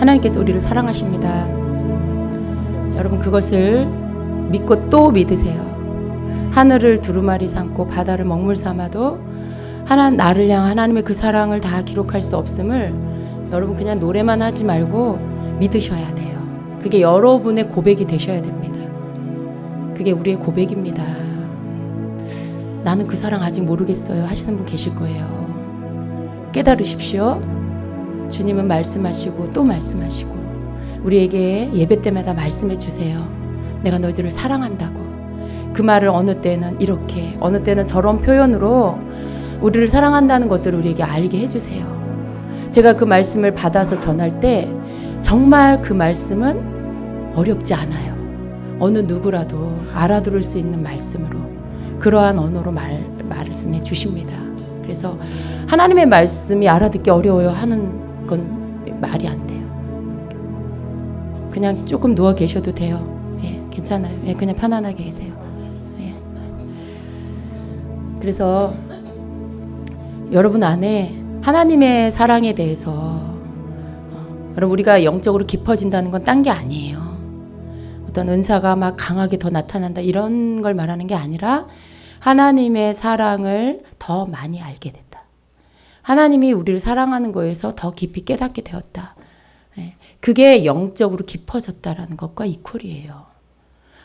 하나님께서 우리를 사랑하십니다. 여러분 그것을 믿고 또 믿으세요. 하늘을 두루마리 삼고 바다를 먹물 삼아도 나를 향한 하나님의 그 사랑을 다 기록할 수 없음을 여러분 그냥 노래만 하지 말고 믿으셔야 돼요. 그게 여러분의 고백이 되셔야 됩니다. 그게 우리의 고백입니다. 나는 그 사랑 아직 모르겠어요 하시는 분 계실 거예요. 깨달으십시오. 주님은 말씀하시고 또 말씀하시고 우리에게 예배 때마다 말씀해 주세요. 내가 너희들을 사랑한다고. 그 말을 어느 때는 이렇게 어느 때는 저런 표현으로 우리를 사랑한다는 것들을 우리에게 알게 해주세요. 제가 그 말씀을 받아서 전할 때 정말 그 말씀은 어렵지 않아요. 어느 누구라도 알아들을 수 있는 말씀으로 그러한 언어로 말씀해 주십니다. 그래서 하나님의 말씀이 알아듣기 어려워요 하는 건 말이 안 돼요. 그냥 조금 누워 계셔도 돼요. 예, 괜찮아요. 예, 그냥 편안하게 계세요. 예. 그래서 여러분 안에 하나님의 사랑에 대해서 여러분 우리가 영적으로 깊어진다는 건 딴 게 아니에요. 어떤 은사가 막 강하게 더 나타난다 이런 걸 말하는 게 아니라 하나님의 사랑을 더 많이 알게 됐다. 하나님이 우리를 사랑하는 거에서 더 깊이 깨닫게 되었다. 그게 영적으로 깊어졌다라는 것과 이퀄이에요.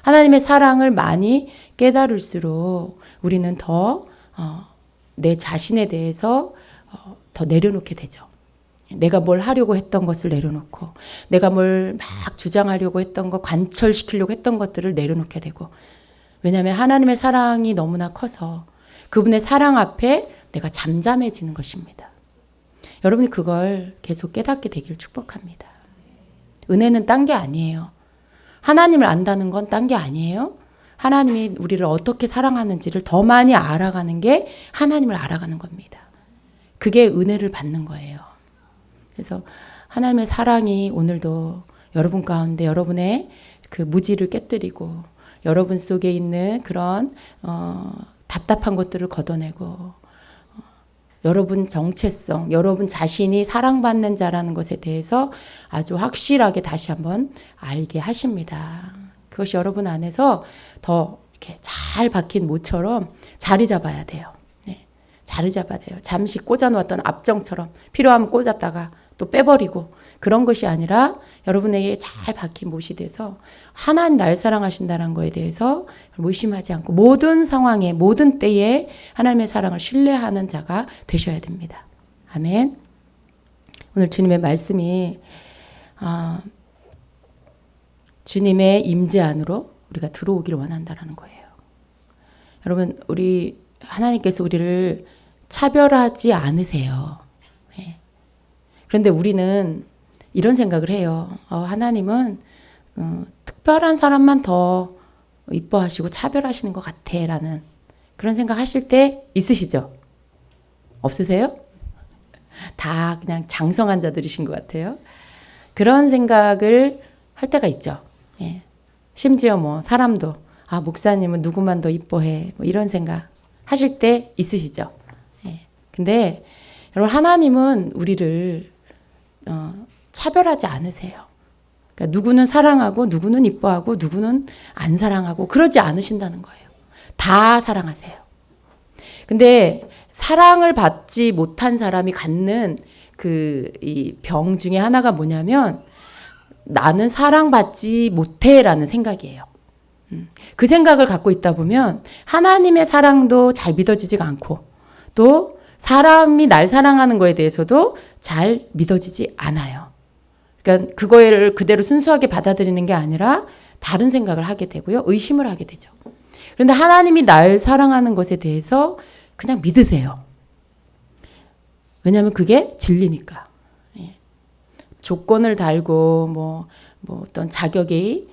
하나님의 사랑을 많이 깨달을수록 우리는 더 내 자신에 대해서 더 내려놓게 되죠. 내가 뭘 하려고 했던 것을 내려놓고 내가 뭘 막 주장하려고 했던 것, 관철시키려고 했던 것들을 내려놓게 되고 왜냐하면 하나님의 사랑이 너무나 커서 그분의 사랑 앞에 내가 잠잠해지는 것입니다. 여러분이 그걸 계속 깨닫게 되기를 축복합니다. 은혜는 딴 게 아니에요. 하나님을 안다는 건 딴 게 아니에요. 하나님이 우리를 어떻게 사랑하는지를 더 많이 알아가는 게 하나님을 알아가는 겁니다. 그게 은혜를 받는 거예요. 그래서 하나님의 사랑이 오늘도 여러분 가운데 여러분의 그 무지를 깨뜨리고 여러분 속에 있는 그런 답답한 것들을 걷어내고 여러분 정체성, 여러분 자신이 사랑받는 자라는 것에 대해서 아주 확실하게 다시 한번 알게 하십니다. 그것이 여러분 안에서 더 이렇게 잘 박힌 모처럼 자리 잡아야 돼요. 네, 자리 잡아야 돼요. 잠시 꽂아놓았던 압정처럼 필요하면 꽂았다가 또 빼버리고 그런 것이 아니라 여러분에게 잘 박힌 못이 돼서 하나님 날 사랑하신다는 거에 대해서 의심하지 않고 모든 상황에 모든 때에 하나님의 사랑을 신뢰하는 자가 되셔야 됩니다. 아멘. 오늘 주님의 말씀이 주님의 임재 안으로 우리가 들어오기를 원한다라는 거예요. 여러분 우리 하나님께서 우리를 차별하지 않으세요. 그런데 우리는 이런 생각을 해요. 하나님은 특별한 사람만 더 이뻐하시고 차별하시는 것 같아 라는 그런 생각 하실 때 있으시죠? 없으세요? 다 그냥 장성한 자들이신 것 같아요. 그런 생각을 할 때가 있죠. 예. 심지어 뭐 사람도 목사님은 누구만 더 이뻐해 뭐 이런 생각 하실 때 있으시죠? 예. 근데 여러분 하나님은 우리를 차별하지 않으세요. 그러니까 누구는 사랑하고 누구는 이뻐하고 누구는 안 사랑하고 그러지 않으신다는 거예요. 다 사랑하세요. 근데 사랑을 받지 못한 사람이 갖는 이 병 중에 하나가 뭐냐면 나는 사랑받지 못해라는 생각이에요. 그 생각을 갖고 있다 보면 하나님의 사랑도 잘 믿어지지가 않고 또 사람이 날 사랑하는 거에 대해서도 잘 믿어지지 않아요. 그러니까 그거를 그대로 순수하게 받아들이는 게 아니라 다른 생각을 하게 되고요. 의심을 하게 되죠. 그런데 하나님이 날 사랑하는 것에 대해서 그냥 믿으세요. 왜냐하면 그게 진리니까. 예. 조건을 달고 뭐 어떤 자격이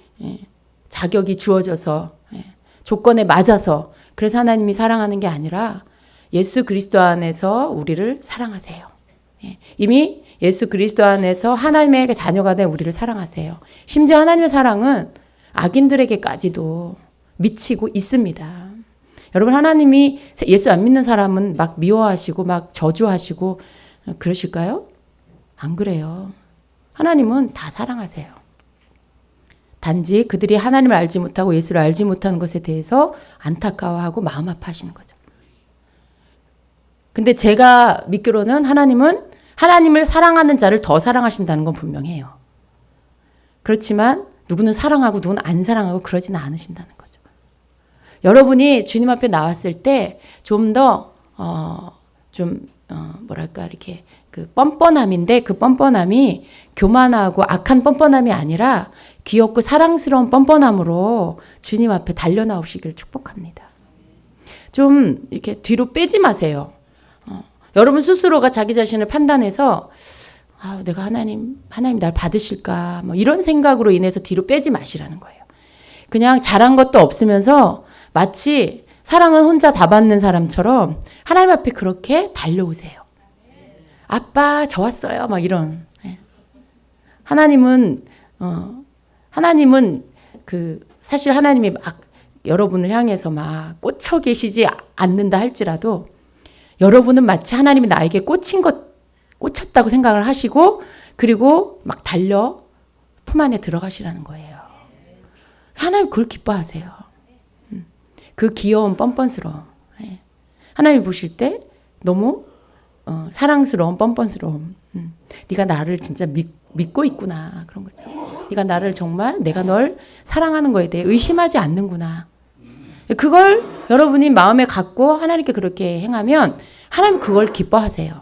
주어져서 조건에 맞아서 그래서 하나님이 사랑하는 게 아니라 예수 그리스도 안에서 우리를 사랑하세요. 이미 예수 그리스도 안에서 하나님의 자녀가 된 우리를 사랑하세요. 심지어 하나님의 사랑은 악인들에게까지도 미치고 있습니다. 여러분 하나님이 예수 안 믿는 사람은 막 미워하시고 막 저주하시고 그러실까요? 안 그래요. 하나님은 다 사랑하세요. 단지 그들이 하나님을 알지 못하고 예수를 알지 못하는 것에 대해서 안타까워하고 마음 아파하시는 거죠. 근데 제가 믿기로는 하나님은 하나님을 사랑하는 자를 더 사랑하신다는 건 분명해요. 그렇지만 누구는 사랑하고 누구는 안 사랑하고 그러지는 않으신다는 거죠. 여러분이 주님 앞에 나왔을 때 좀 더 뭐랄까 이렇게 그 뻔뻔함인데 그 뻔뻔함이 교만하고 악한 뻔뻔함이 아니라 귀엽고 사랑스러운 뻔뻔함으로 주님 앞에 달려나오시길 축복합니다. 좀 이렇게 뒤로 빼지 마세요. 여러분 스스로가 자기 자신을 판단해서 내가 하나님 날 받으실까 뭐 이런 생각으로 인해서 뒤로 빼지 마시라는 거예요. 그냥 잘한 것도 없으면서 마치 사랑은 혼자 다 받는 사람처럼 하나님 앞에 그렇게 달려오세요. 아빠 저 왔어요 막 이런. 하나님은 사실 하나님이 막 여러분을 향해서 막 꽂혀 계시지 않는다 할지라도 여러분은 마치 하나님이 나에게 꽂혔다고 생각을 하시고 그리고 막 달려 품 안에 들어가시라는 거예요. 하나님 그걸 기뻐하세요. 그 귀여운 뻔뻔스러움. 하나님이 보실 때 너무 사랑스러운 뻔뻔스러움. 네가 나를 진짜 믿고 있구나 그런 거죠. 네가 나를 정말 내가 널 사랑하는 거에 대해 의심하지 않는구나. 그걸 여러분이 마음에 갖고 하나님께 그렇게 행하면 하나님 그걸 기뻐하세요.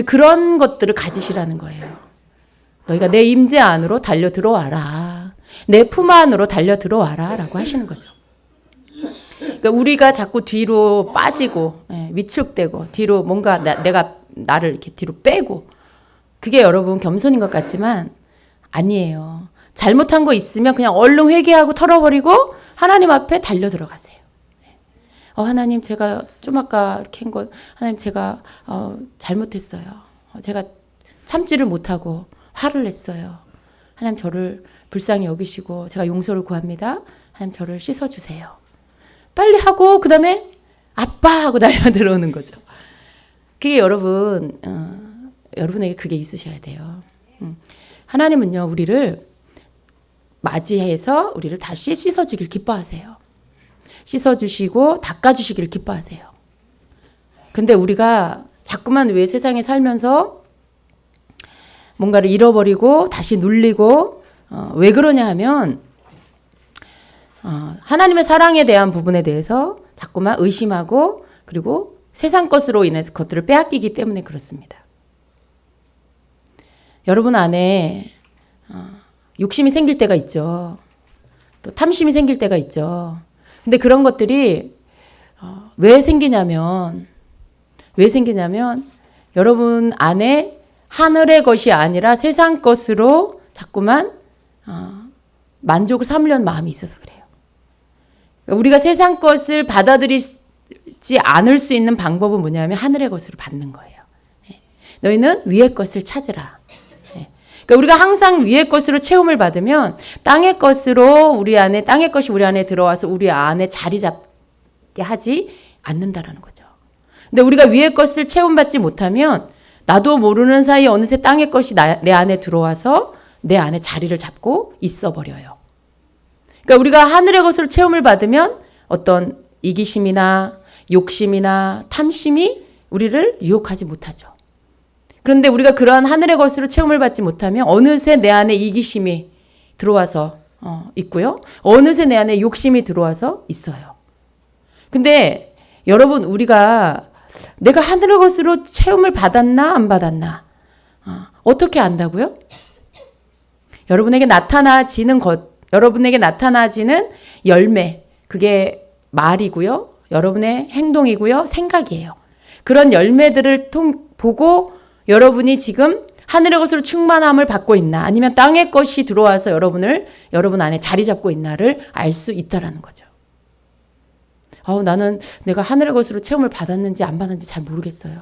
그런 것들을 가지시라는 거예요. 너희가 내 임재 안으로 달려 들어와라. 내 품 안으로 달려 들어와라 라고 하시는 거죠. 그러니까 우리가 자꾸 뒤로 빠지고 위축되고 뒤로 뭔가 내가 나를 이렇게 뒤로 빼고 그게 여러분 겸손인 것 같지만 아니에요. 잘못한 거 있으면 그냥 얼른 회개하고 털어버리고 하나님 앞에 달려 들어가세요. 하나님 제가 좀 아까 이렇게 한 것 하나님 제가 잘못했어요. 제가 참지를 못하고 화를 냈어요. 하나님 저를 불쌍히 여기시고 제가 용서를 구합니다. 하나님 저를 씻어주세요. 빨리 하고 그 다음에 아빠 하고 달려 들어오는 거죠. 그게 여러분에게 그게 있으셔야 돼요. 하나님은요 우리를 맞이해서 우리를 다시 씻어주길 기뻐하세요. 씻어주시고 닦아주시기를 기뻐하세요. 근데 우리가 자꾸만 왜 세상에 살면서 뭔가를 잃어버리고 다시 눌리고 왜 그러냐 하면 하나님의 사랑에 대한 부분에 대해서 자꾸만 의심하고 그리고 세상 것으로 인해서 그것들을 빼앗기기 때문에 그렇습니다. 여러분 안에 욕심이 생길 때가 있죠. 또 탐심이 생길 때가 있죠. 근데 그런 것들이 왜 생기냐면 여러분 안에 하늘의 것이 아니라 세상 것으로 자꾸만 만족을 삼으려는 마음이 있어서 그래요. 우리가 세상 것을 받아들이지 않을 수 있는 방법은 뭐냐면 하늘의 것으로 받는 거예요. 너희는 위의 것을 찾으라. 그러니까 우리가 항상 위의 것으로 체험을 받으면 땅의 것으로 땅의 것이 우리 안에 들어와서 우리 안에 자리 잡게 하지 않는다라는 거죠. 근데 우리가 위의 것을 체험받지 못하면 나도 모르는 사이에 어느새 땅의 것이 내 안에 들어와서 내 안에 자리를 잡고 있어 버려요. 그러니까 우리가 하늘의 것으로 체험을 받으면 어떤 이기심이나 욕심이나 탐심이 우리를 유혹하지 못하죠. 그런데 우리가 그러한 하늘의 것으로 체험을 받지 못하면 어느새 내 안에 이기심이 들어와서 있고요. 어느새 내 안에 욕심이 들어와서 있어요. 근데 여러분 우리가 내가 하늘의 것으로 체험을 받았나 안 받았나 어떻게 안다고요? 여러분에게 나타나지는 열매 그게 말이고요. 여러분의 행동이고요. 생각이에요. 그런 열매들을 보고 여러분이 지금 하늘의 것으로 충만함을 받고 있나 아니면 땅의 것이 들어와서 여러분 안에 자리 잡고 있나를 알 수 있다라는 거죠. 나는 내가 하늘의 것으로 체험을 받았는지 안 받았는지 잘 모르겠어요.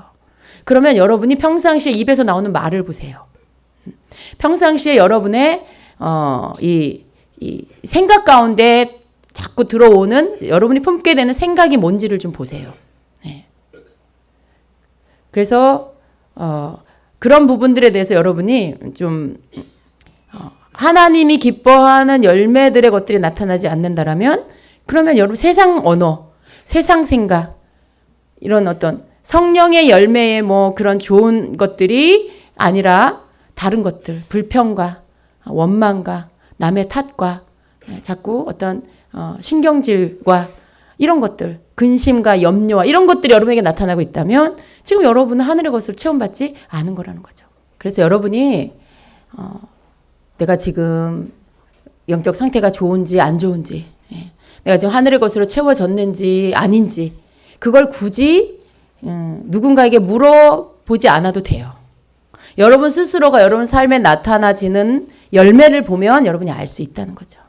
그러면 여러분이 평상시에 입에서 나오는 말을 보세요. 평상시에 여러분의 이 생각 가운데 자꾸 들어오는 여러분이 품게 되는 생각이 뭔지를 좀 보세요. 네. 그래서 그런 부분들에 대해서 여러분이 좀 하나님이 기뻐하는 열매들의 것들이 나타나지 않는다라면 그러면 여러분 세상 언어, 세상 생각 이런 어떤 성령의 열매의 뭐 그런 좋은 것들이 아니라 다른 것들, 불평과 원망과 남의 탓과 자꾸 어떤 신경질과 이런 것들, 근심과 염려와 이런 것들이 여러분에게 나타나고 있다면 지금 여러분은 하늘의 것으로 체험받지 않은 거라는 거죠. 그래서 여러분이 내가 지금 영적 상태가 좋은지 안 좋은지, 내가 지금 하늘의 것으로 채워졌는지 아닌지 그걸 굳이 누군가에게 물어보지 않아도 돼요. 여러분 스스로가 여러분 삶에 나타나지는 열매를 보면 여러분이 알 수 있다는 거죠.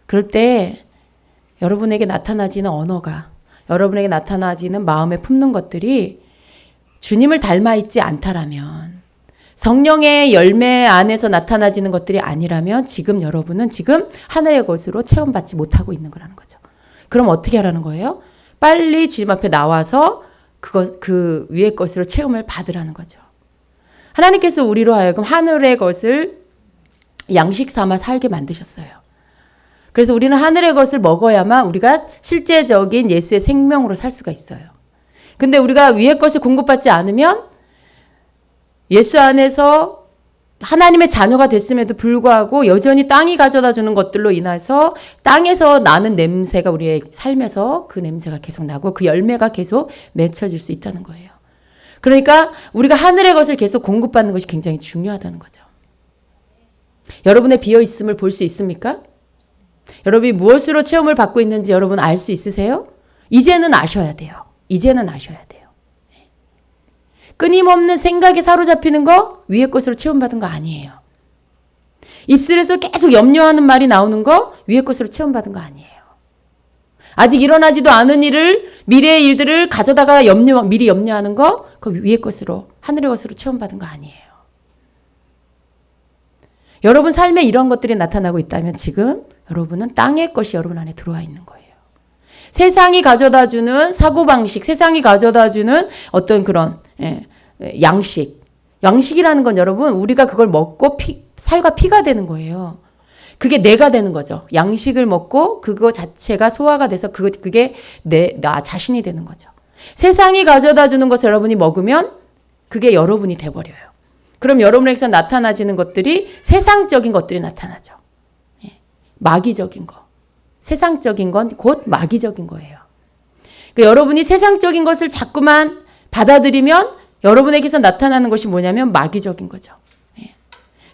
그럴 때 여러분에게 나타나지는 언어가, 여러분에게 나타나지는 마음에 품는 것들이 주님을 닮아 있지 않다라면, 성령의 열매 안에서 나타나지는 것들이 아니라면 지금 여러분은 지금 하늘의 것으로 체험받지 못하고 있는 거라는 거죠. 그럼 어떻게 하라는 거예요? 빨리 주님 앞에 나와서 그 위의 것으로 체험을 받으라는 거죠. 하나님께서 우리로 하여금 하늘의 것을 양식 삼아 살게 만드셨어요. 그래서 우리는 하늘의 것을 먹어야만 우리가 실제적인 예수의 생명으로 살 수가 있어요. 근데 우리가 위의 것을 공급받지 않으면 예수 안에서 하나님의 자녀가 됐음에도 불구하고 여전히 땅이 가져다 주는 것들로 인해서 땅에서 나는 냄새가 우리의 삶에서 그 냄새가 계속 나고 그 열매가 계속 맺혀질 수 있다는 거예요. 그러니까 우리가 하늘의 것을 계속 공급받는 것이 굉장히 중요하다는 거죠. 여러분의 비어있음을 볼 수 있습니까? 여러분이 무엇으로 체험을 받고 있는지 여러분 알 수 있으세요? 이제는 아셔야 돼요. 이제는 아셔야 돼요. 끊임없는 생각에 사로잡히는 거 위의 것으로 체험받은 거 아니에요. 입술에서 계속 염려하는 말이 나오는 거 위의 것으로 체험받은 거 아니에요. 아직 일어나지도 않은 일을, 미래의 일들을 가져다가 미리 염려하는 거 그거 위의 것으로, 하늘의 것으로 체험받은 거 아니에요. 여러분 삶에 이런 것들이 나타나고 있다면 지금 여러분은 땅의 것이 여러분 안에 들어와 있는 거예요. 세상이 가져다주는 사고방식, 세상이 가져다주는 어떤 그런 양식. 양식이라는 건 여러분 우리가 그걸 먹고 살과 피가 되는 거예요. 그게 내가 되는 거죠. 양식을 먹고 그거 자체가 소화가 돼서 그게 나 자신이 되는 거죠. 세상이 가져다주는 것을 여러분이 먹으면 그게 여러분이 돼버려요. 그럼 여러분에게서 나타나지는 것들이 세상적인 것들이 나타나죠. 마귀적인 거. 세상적인 건 곧 마귀적인 거예요. 그러니까 여러분이 세상적인 것을 자꾸만 받아들이면 여러분에게서 나타나는 것이 뭐냐면 마귀적인 거죠.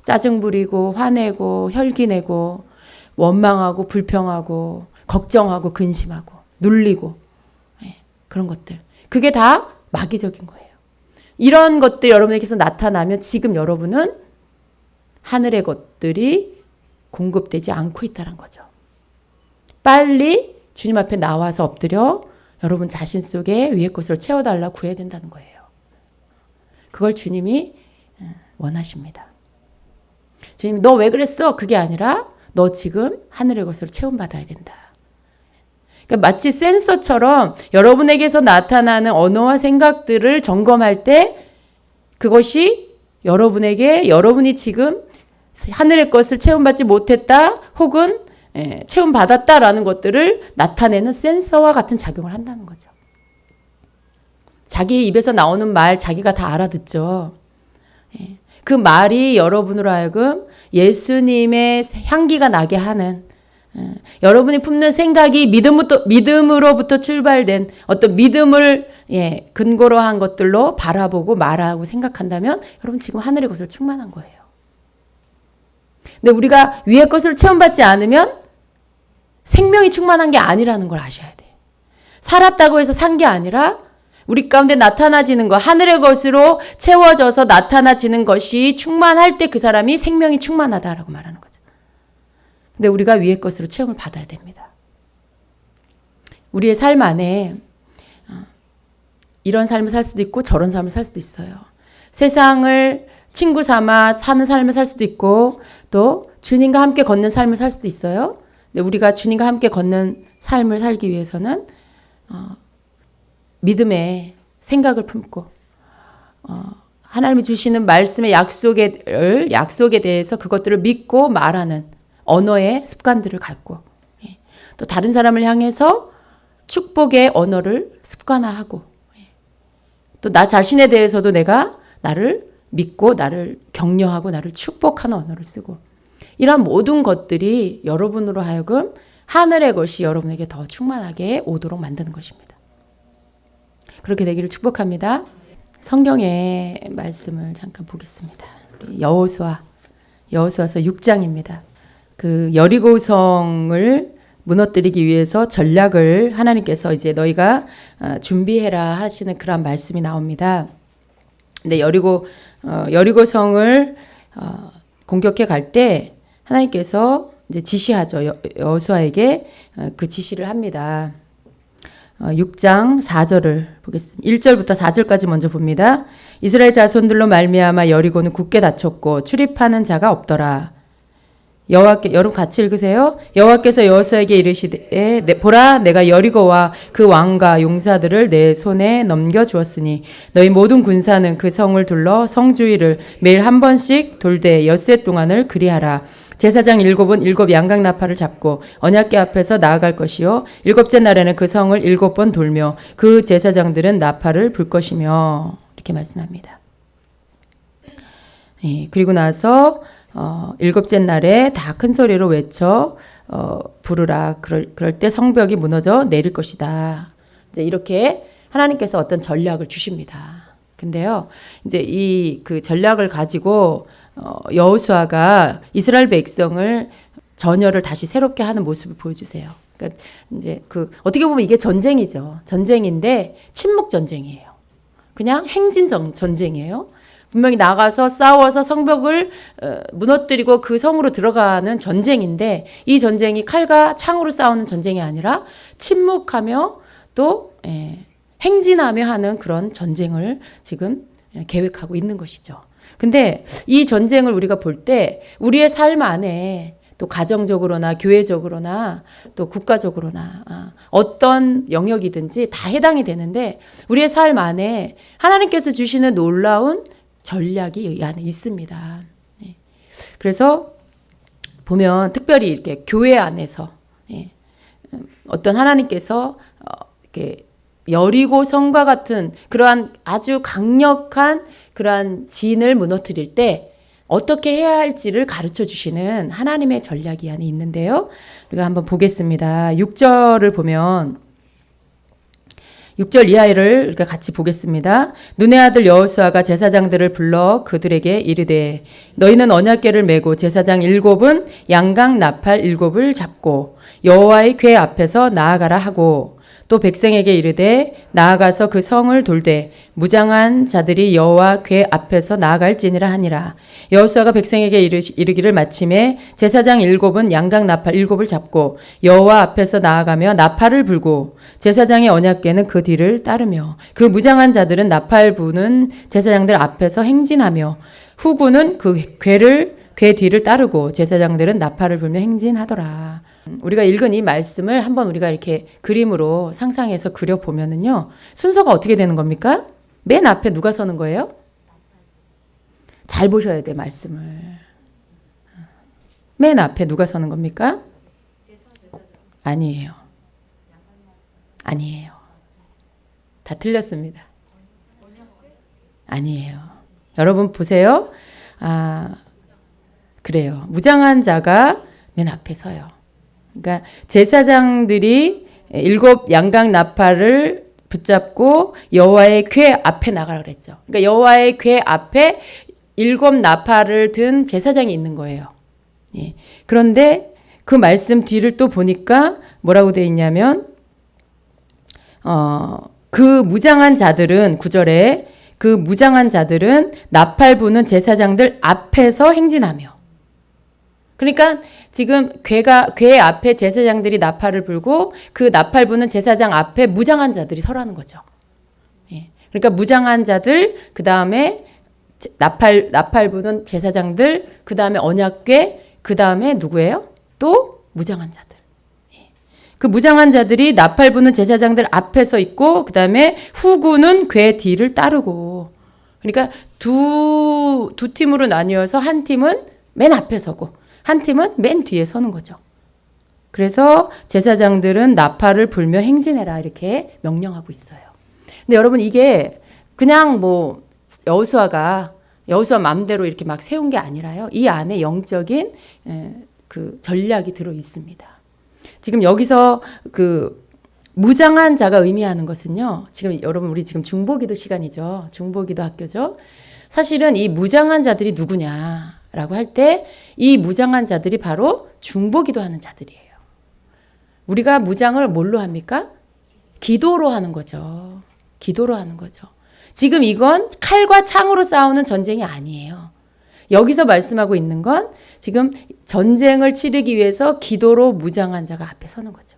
짜증 부리고 화내고 혈기내고 원망하고 불평하고 걱정하고 근심하고 눌리고 그런 것들. 그게 다 마귀적인 거예요. 이런 것들이 여러분에게서 나타나면 지금 여러분은 하늘의 것들이 공급되지 않고 있다는 거죠. 빨리 주님 앞에 나와서 엎드려 여러분 자신 속에 위의 것으로 채워달라고 구해야 된다는 거예요. 그걸 주님이 원하십니다. 주님 너 왜 그랬어? 그게 아니라 너 지금 하늘의 것으로 체험받아야 된다. 그러니까 마치 센서처럼 여러분에게서 나타나는 언어와 생각들을 점검할 때 그것이 여러분이 지금 하늘의 것을 체험받지 못했다 혹은 체험받았다라는 것들을 나타내는 센서와 같은 작용을 한다는 거죠. 자기 입에서 나오는 말 자기가 다 알아듣죠. 그 말이 여러분으로 하여금 예수님의 향기가 나게 하는 여러분이 품는 생각이 믿음으로부터 출발된 어떤 믿음을 근거로 한 것들로 바라보고 말하고 생각한다면 여러분 지금 하늘의 것으로 충만한 거예요. 근데 우리가 위의 것을 체험받지 않으면 생명이 충만한 게 아니라는 걸 아셔야 돼요. 살았다고 해서 산 게 아니라 우리 가운데 나타나지는 것, 하늘의 것으로 채워져서 나타나지는 것이 충만할 때 그 사람이 생명이 충만하다라고 말하는 거죠. 근데 우리가 위의 것으로 체험을 받아야 됩니다. 우리의 삶 안에 이런 삶을 살 수도 있고 저런 삶을 살 수도 있어요. 세상을 친구 삼아 사는 삶을 살 수도 있고 또 주님과 함께 걷는 삶을 살 수도 있어요. 근데 우리가 주님과 함께 걷는 삶을 살기 위해서는 믿음의 생각을 품고 하나님이 주시는 말씀의 약속에 대해서 그것들을 믿고 말하는 언어의 습관들을 갖고, 또 다른 사람을 향해서 축복의 언어를 습관화하고, 또 나 자신에 대해서도 내가 나를 믿고 나를 격려하고 나를 축복하는 언어를 쓰고, 이런 모든 것들이 여러분으로 하여금 하늘의 것이 여러분에게 더 충만하게 오도록 만드는 것입니다. 그렇게 되기를 축복합니다. 성경의 말씀을 잠깐 보겠습니다. 여호수아서 6장입니다. 그 여리고성을 무너뜨리기 위해서 전략을 하나님께서 이제 너희가 준비해라 하시는 그런 말씀이 나옵니다. 근데 여리고성을 공격해 갈 때 하나님께서 이제 지시하죠. 여호수아에게 그 지시를 합니다. 6장 4절을 보겠습니다. 1절부터 4절까지 먼저 봅니다. 이스라엘 자손들로 말미암아 여리고는 굳게 닫혔고 출입하는 자가 없더라. 여러분 같이 읽으세요. 여호와께서 여호수아에게 이르시되 보라 내가 여리고와 그 왕과 용사들을 내 손에 넘겨 주었으니 너희 모든 군사는 그 성을 둘러 성 주위를 매일 한 번씩 돌되 엿새 동안을 그리하라. 제사장 7은 7 양각 나팔을 잡고 언약궤 앞에서 나아갈 것이요 7째 날에는 그 성을 7번 돌며 그 제사장들은 나팔을 불 것이며, 이렇게 말씀합니다. 그리고 나서 7째 날에 다 큰 소리로 외쳐 부르라. 그럴 때 성벽이 무너져 내릴 것이다. 이제 이렇게 하나님께서 어떤 전략을 주십니다. 근데요, 이제 이 그 전략을 가지고 여호수아가 이스라엘 백성을 전열을 다시 새롭게 하는 모습을 보여주세요. 그러니까 이제 어떻게 보면 이게 전쟁이죠. 전쟁인데 침묵 전쟁이에요. 그냥 행진 전쟁이에요. 분명히 나가서 싸워서 성벽을 무너뜨리고 그 성으로 들어가는 전쟁인데, 이 전쟁이 칼과 창으로 싸우는 전쟁이 아니라 침묵하며 또 행진하며 하는 그런 전쟁을 지금 계획하고 있는 것이죠. 근데 이 전쟁을 우리가 볼 때 우리의 삶 안에 또 가정적으로나 교회적으로나 또 국가적으로나 어떤 영역이든지 다 해당이 되는데, 우리의 삶 안에 하나님께서 주시는 놀라운 전략이 이 안에 있습니다. 그래서 보면 특별히 이렇게 교회 안에서 어떤 하나님께서 이렇게 여리고 성과 같은 그러한 아주 강력한 그러한 진을 무너뜨릴 때 어떻게 해야 할지를 가르쳐 주시는 하나님의 전략이 안에 있는데요. 우리가 한번 보겠습니다. 6절을 보면 6절 이하를 우리가 같이 보겠습니다. 눈의 아들 여호수아가 제사장들을 불러 그들에게 이르되 너희는 언약궤를 메고 제사장 7은 양각 나팔 7을 잡고 여호와의 궤 앞에서 나아가라 하고, 또 백성에게 이르되 나아가서 그 성을 돌되 무장한 자들이 여호와 궤 앞에서 나아갈지니라 하니라. 여호수아가 백성에게 이르기를 마침에 제사장 7은 양각 나팔 7을 잡고 여호와 앞에서 나아가며 나팔을 불고 제사장의 언약궤는 그 뒤를 따르며 그 무장한 자들은 나팔 부는 제사장들 앞에서 행진하며 후군은 그 궤 뒤를 따르고 제사장들은 나팔을 불며 행진하더라. 우리가 읽은 이 말씀을 한번 우리가 이렇게 그림으로 상상해서 그려보면은요, 순서가 어떻게 되는 겁니까? 맨 앞에 누가 서는 거예요? 잘 보셔야 돼, 말씀을. 맨 앞에 누가 서는 겁니까? 아니에요. 아니에요. 다 틀렸습니다. 아니에요. 여러분 보세요. 그래요. 무장한 자가 맨 앞에 서요. 그러니까 제사장들이 7 양각 나팔을 붙잡고 여호와의 궤 앞에 나가라 그랬죠. 그러니까 여호와의 궤 앞에 7 나팔을 든 제사장이 있는 거예요. 그런데 그 말씀 뒤를 또 보니까 뭐라고 되어 있냐면 그 무장한 자들은 9절에 그 무장한 자들은 나팔 부는 제사장들 앞에서 행진하며, 그러니까 지금 궤 앞에 제사장들이 나팔을 불고 그 나팔 부는 제사장 앞에 무장한 자들이 서라는 거죠. 그러니까 무장한 자들, 그 다음에 나팔 부는 제사장들, 그 다음에 언약궤, 그 다음에 누구예요? 또 무장한 자들. 그 무장한 자들이 나팔 부는 제사장들 앞에 서 있고, 그 다음에 후군은 궤 뒤를 따르고, 그러니까 두 팀으로 나뉘어서 한 팀은 맨 앞에 서고 한 팀은 맨 뒤에 서는 거죠. 그래서 제사장들은 나팔을 불며 행진해라 이렇게 명령하고 있어요. 근데 여러분 이게 그냥 뭐 여호수아 마음대로 이렇게 막 세운 게 아니라요. 이 안에 영적인 그 전략이 들어 있습니다. 지금 여기서 그 무장한 자가 의미하는 것은요. 지금 여러분 우리 지금 중보기도 시간이죠. 중보기도 학교죠. 사실은 이 무장한 자들이 누구냐라고 할 때 이 무장한 자들이 바로 중보기도 하는 자들이에요. 우리가 무장을 뭘로 합니까? 기도로 하는 거죠. 기도로 하는 거죠. 지금 이건 칼과 창으로 싸우는 전쟁이 아니에요. 여기서 말씀하고 있는 건 지금 전쟁을 치르기 위해서 기도로 무장한 자가 앞에 서는 거죠.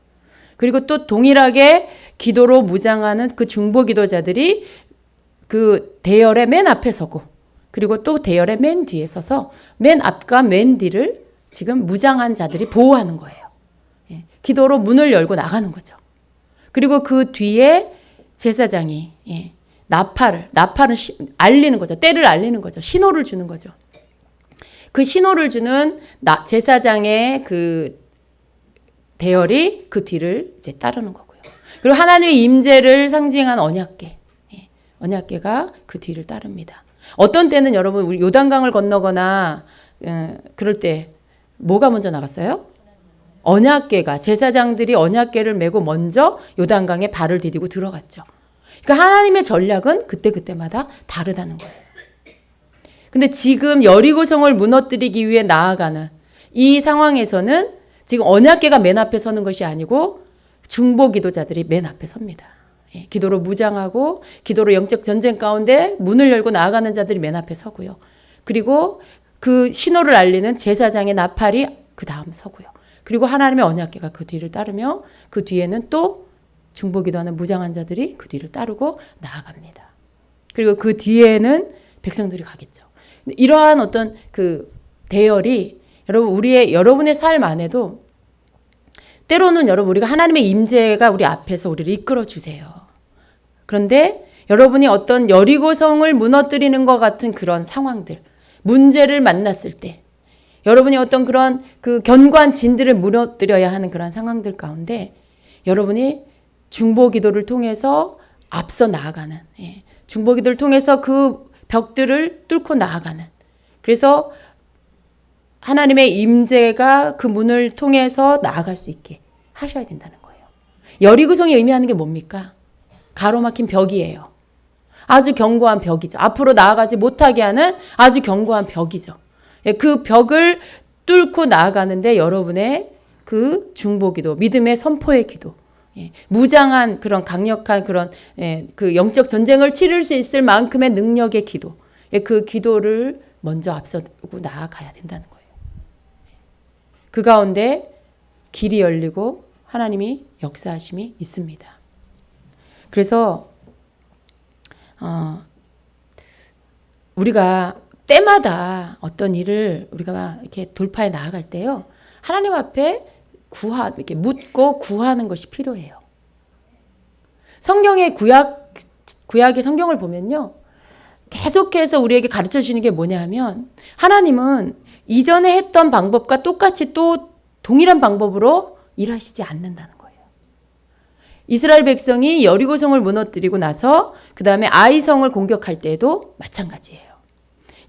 그리고 또 동일하게 기도로 무장하는 그 중보기도자들이 그 대열의 맨 앞에 서고 그리고 또 대열의 맨 뒤에 서서 맨 앞과 맨 뒤를 지금 무장한 자들이 보호하는 거예요. 기도로 문을 열고 나가는 거죠. 그리고 그 뒤에 제사장이 나팔을 알리는 거죠. 때를 알리는 거죠. 신호를 주는 거죠. 그 신호를 주는 제사장의 그 대열이 그 뒤를 이제 따르는 거고요. 그리고 하나님의 임재를 상징한 언약궤가 그 뒤를 따릅니다. 어떤 때는 여러분 우리 요단강을 건너거나 그럴 때 뭐가 먼저 나갔어요? 언약궤가 제사장들이 언약궤를 메고 먼저 요단강에 발을 디디고 들어갔죠. 그러니까 하나님의 전략은 그때마다 다르다는 거예요. 근데 지금 여리고성을 무너뜨리기 위해 나아가는 이 상황에서는 지금 언약궤가 맨 앞에 서는 것이 아니고 중보기도자들이 맨 앞에 섭니다. 기도로 무장하고 기도로 영적 전쟁 가운데 문을 열고 나아가는 자들이 맨 앞에 서고요. 그리고 그 신호를 알리는 제사장의 나팔이 그 다음 서고요. 그리고 하나님의 언약궤가 그 뒤를 따르며 그 뒤에는 또 중보기도하는 무장한 자들이 그 뒤를 따르고 나아갑니다. 그리고 그 뒤에는 백성들이 가겠죠. 이러한 어떤 그 대열이 여러분의 삶 안에도 때로는 여러분 우리가 하나님의 임재가 우리 앞에서 우리를 이끌어 주세요. 그런데 여러분이 어떤 여리고성을 무너뜨리는 것 같은 그런 상황들, 문제를 만났을 때 여러분이 어떤 그런 그 견고한 진들을 무너뜨려야 하는 그런 상황들 가운데 여러분이 중보기도를 통해서 앞서 나아가는 중보기도를 통해서 그 벽들을 뚫고 나아가는 그래서 하나님의 임재가 그 문을 통해서 나아갈 수 있게 하셔야 된다는 거예요. 여리고성이 의미하는 게 뭡니까? 가로막힌 벽이에요. 아주 견고한 벽이죠. 앞으로 나아가지 못하게 하는 아주 견고한 벽이죠. 그 벽을 뚫고 나아가는데 여러분의 그 중보기도, 믿음의 선포의 기도, 무장한 그런 강력한 그런 그 영적 전쟁을 치를 수 있을 만큼의 능력의 기도, 그 기도를 먼저 앞서고 나아가야 된다는 거예요. 그 가운데 길이 열리고 하나님이 역사하심이 있습니다. 그래서 우리가 때마다 어떤 일을 우리가 이렇게 돌파해 나아갈 때요, 하나님 앞에 이렇게 묻고 구하는 것이 필요해요. 성경의 구약의 성경을 보면요, 계속해서 우리에게 가르쳐 주시는 게 뭐냐 하면 하나님은 이전에 했던 방법과 똑같이 또 동일한 방법으로 일하시지 않는다는 거예요. 이스라엘 백성이 여리고성을 무너뜨리고 나서 그 다음에 아이성을 공격할 때도 마찬가지예요.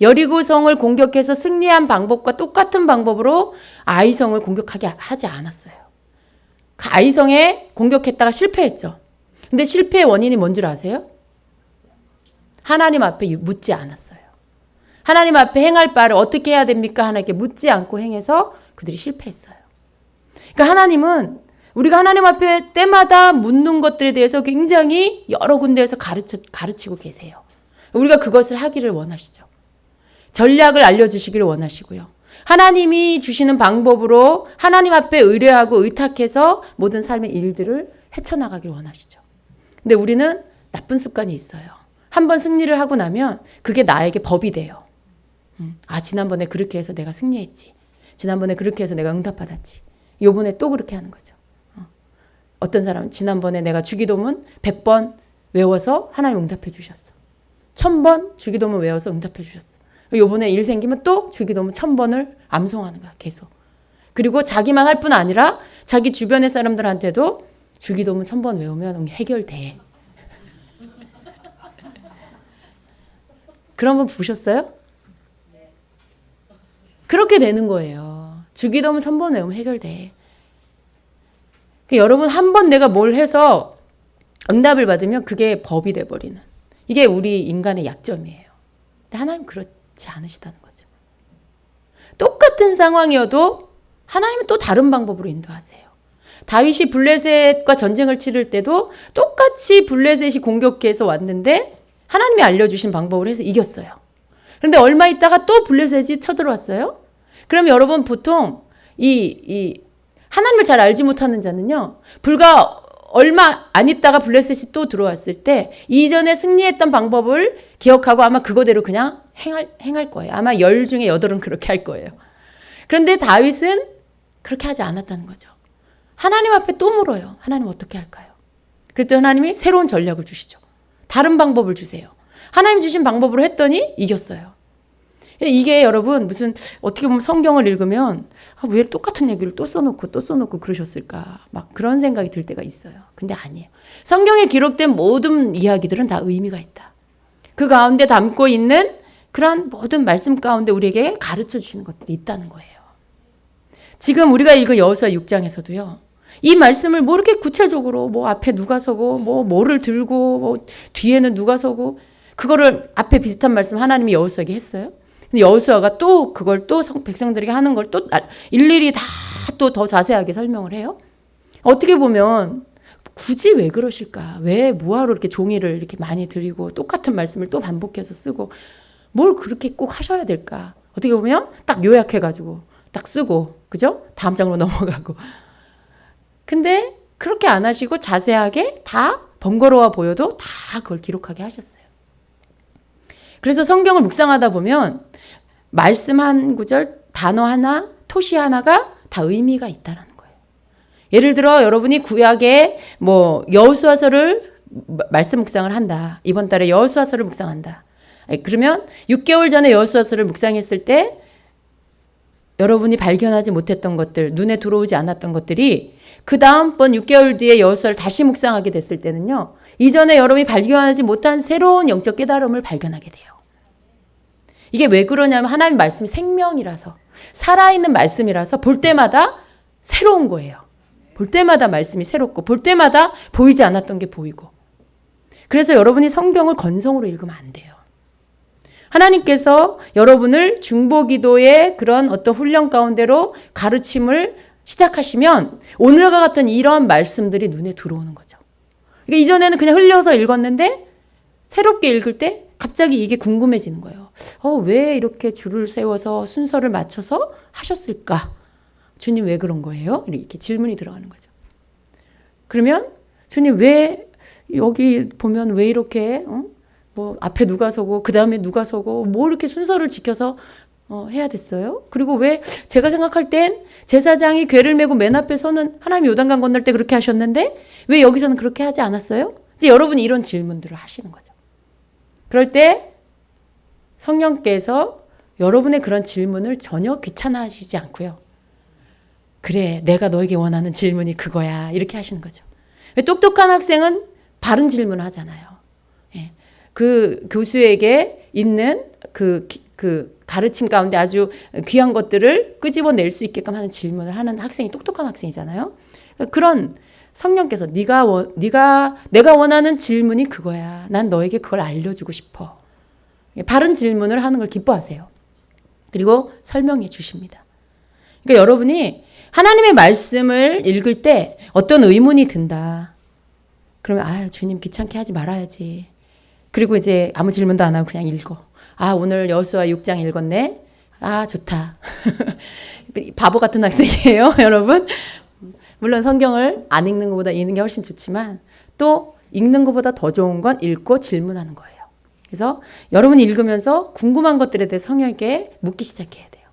여리고성을 공격해서 승리한 방법과 똑같은 방법으로 아이성을 공격하게 하지 않았어요. 그 아이성에 공격했다가 실패했죠. 근데 실패의 원인이 뭔 줄 아세요? 하나님 앞에 묻지 않았어요. 하나님 앞에 행할 바를 어떻게 해야 됩니까? 하나님께 묻지 않고 행해서 그들이 실패했어요. 그러니까 하나님은 우리가 하나님 앞에 때마다 묻는 것들에 대해서 굉장히 여러 군데에서 가르치고 계세요. 우리가 그것을 하기를 원하시죠. 전략을 알려주시기를 원하시고요. 하나님이 주시는 방법으로 하나님 앞에 의뢰하고 의탁해서 모든 삶의 일들을 헤쳐나가기를 원하시죠. 근데 우리는 나쁜 습관이 있어요. 한번 승리를 하고 나면 그게 나에게 법이 돼요. 지난번에 그렇게 해서 내가 승리했지. 지난번에 그렇게 해서 내가 응답받았지. 요번에 또 그렇게 하는 거죠. 어떤 사람은 지난번에 내가 주기도문 100번 외워서 하나님 응답해 주셨어. 1000번 주기도문 외워서 응답해 주셨어. 요번에 일 생기면 또 주기도문 1000번을 암송하는 거야, 계속. 그리고 자기만 할 뿐 아니라 자기 주변의 사람들한테도 주기도문 1000번 외우면 해결돼. 그런 분 보셨어요? 그렇게 되는 거예요. 주기도문 1000번 외우면 해결돼. 여러분, 한 번 내가 뭘 해서 응답을 받으면 그게 법이 돼버리는. 이게 우리 인간의 약점이에요. 근데 하나님 그렇지 않으시다는 거죠. 똑같은 상황이어도 하나님은 또 다른 방법으로 인도하세요. 다윗이 블레셋과 전쟁을 치를 때도 똑같이 블레셋이 공격해서 왔는데 하나님이 알려주신 방법을 해서 이겼어요. 그런데 얼마 있다가 또 블레셋이 쳐들어왔어요. 그럼 여러분, 보통 이 하나님을 잘 알지 못하는 자는요, 불과 얼마 안 있다가 블레셋이 또 들어왔을 때 이전에 승리했던 방법을 기억하고 아마 그거대로 그냥 행할 거예요. 아마 10 중에 8은 그렇게 할 거예요. 그런데 다윗은 그렇게 하지 않았다는 거죠. 하나님 앞에 또 물어요. 하나님 어떻게 할까요? 그랬더니 하나님이 새로운 전략을 주시죠. 다른 방법을 주세요. 하나님 주신 방법으로 했더니 이겼어요. 이게 여러분, 무슨 어떻게 보면 성경을 읽으면 왜 똑같은 얘기를 또 써놓고 그러셨을까, 막 그런 생각이 들 때가 있어요. 근데 아니에요. 성경에 기록된 모든 이야기들은 다 의미가 있다. 그 가운데 담고 있는 그러한 모든 말씀 가운데 우리에게 가르쳐 주시는 것들이 있다는 거예요. 지금 우리가 읽은 여호수아 6장에서도요. 이 말씀을 뭐 이렇게 구체적으로 뭐 앞에 누가 서고 뭐를 들고 뭐 뒤에는 누가 서고 그거를 앞에 비슷한 말씀 하나님이 여호수아에게 했어요. 근데 여호수아가 또 그걸 또 백성들에게 하는 걸 또 일일이 다 또 더 자세하게 설명을 해요. 어떻게 보면 굳이 왜 그러실까? 왜 뭐하러 이렇게 종이를 이렇게 많이 드리고 똑같은 말씀을 또 반복해서 쓰고 뭘 그렇게 꼭 하셔야 될까? 어떻게 보면 딱 요약해가지고 딱 쓰고, 그죠? 다음 장으로 넘어가고. 근데 그렇게 안 하시고 자세하게 다 번거로워 보여도 다 그걸 기록하게 하셨어요. 그래서 성경을 묵상하다 보면 말씀 한 구절, 단어 하나, 토시 하나가 다 의미가 있다라는 거예요. 예를 들어 여러분이 구약에 뭐 여호수아서를 말씀 묵상을 한다. 이번 달에 여호수아서를 묵상한다. 그러면 6개월 전에 여호수아서를 묵상했을 때 여러분이 발견하지 못했던 것들, 눈에 들어오지 않았던 것들이 그 다음번 6개월 뒤에 여호수아를 다시 묵상하게 됐을 때는요, 이전에 여러분이 발견하지 못한 새로운 영적 깨달음을 발견하게 돼요. 이게 왜 그러냐면 하나님 말씀이 생명이라서, 살아있는 말씀이라서 볼 때마다 새로운 거예요. 볼 때마다 말씀이 새롭고 볼 때마다 보이지 않았던 게 보이고. 그래서 여러분이 성경을 건성으로 읽으면 안 돼요. 하나님께서 여러분을 중보기도의 그런 어떤 훈련 가운데로 가르침을 시작하시면 오늘과 같은 이러한 말씀들이 눈에 들어오는 거죠. 그러니까 이전에는 그냥 흘려서 읽었는데 새롭게 읽을 때 갑자기 이게 궁금해지는 거예요. 왜 이렇게 줄을 세워서 순서를 맞춰서 하셨을까? 주님 왜 그런 거예요? 이렇게 질문이 들어가는 거죠. 그러면 주님 왜 여기 보면 왜 이렇게 뭐 앞에 누가 서고 그 다음에 누가 서고 뭐 이렇게 순서를 지켜서 해야 됐어요? 그리고 왜 제가 생각할 땐 제사장이 궤를 메고 맨 앞에 서는 하나님 요단강 건널 때 그렇게 하셨는데 왜 여기서는 그렇게 하지 않았어요? 이제 여러분이 이런 질문들을 하시는 거죠. 그럴 때 성령께서 여러분의 그런 질문을 전혀 귀찮아하시지 않고요. 그래, 내가 너에게 원하는 질문이 그거야. 이렇게 하시는 거죠. 똑똑한 학생은 바른 질문을 하잖아요. 예. 그 교수에게 있는 그 가르침 가운데 아주 귀한 것들을 끄집어낼 수 있게끔 하는 질문을 하는 학생이 똑똑한 학생이잖아요. 그런 성령께서 내가 원하는 질문이 그거야. 난 너에게 그걸 알려주고 싶어. 바른 질문을 하는 걸 기뻐하세요. 그리고 설명해 주십니다. 그러니까 여러분이 하나님의 말씀을 읽을 때 어떤 의문이 든다. 그러면 주님 귀찮게 하지 말아야지. 그리고 이제 아무 질문도 안 하고 그냥 읽어. 오늘 여호수아 6장 읽었네. 좋다. 바보 같은 학생이에요, 여러분. 물론 성경을 안 읽는 것보다 읽는 게 훨씬 좋지만 또 읽는 것보다 더 좋은 건 읽고 질문하는 거예요. 그래서 여러분이 읽으면서 궁금한 것들에 대해 성령에게 묻기 시작해야 돼요.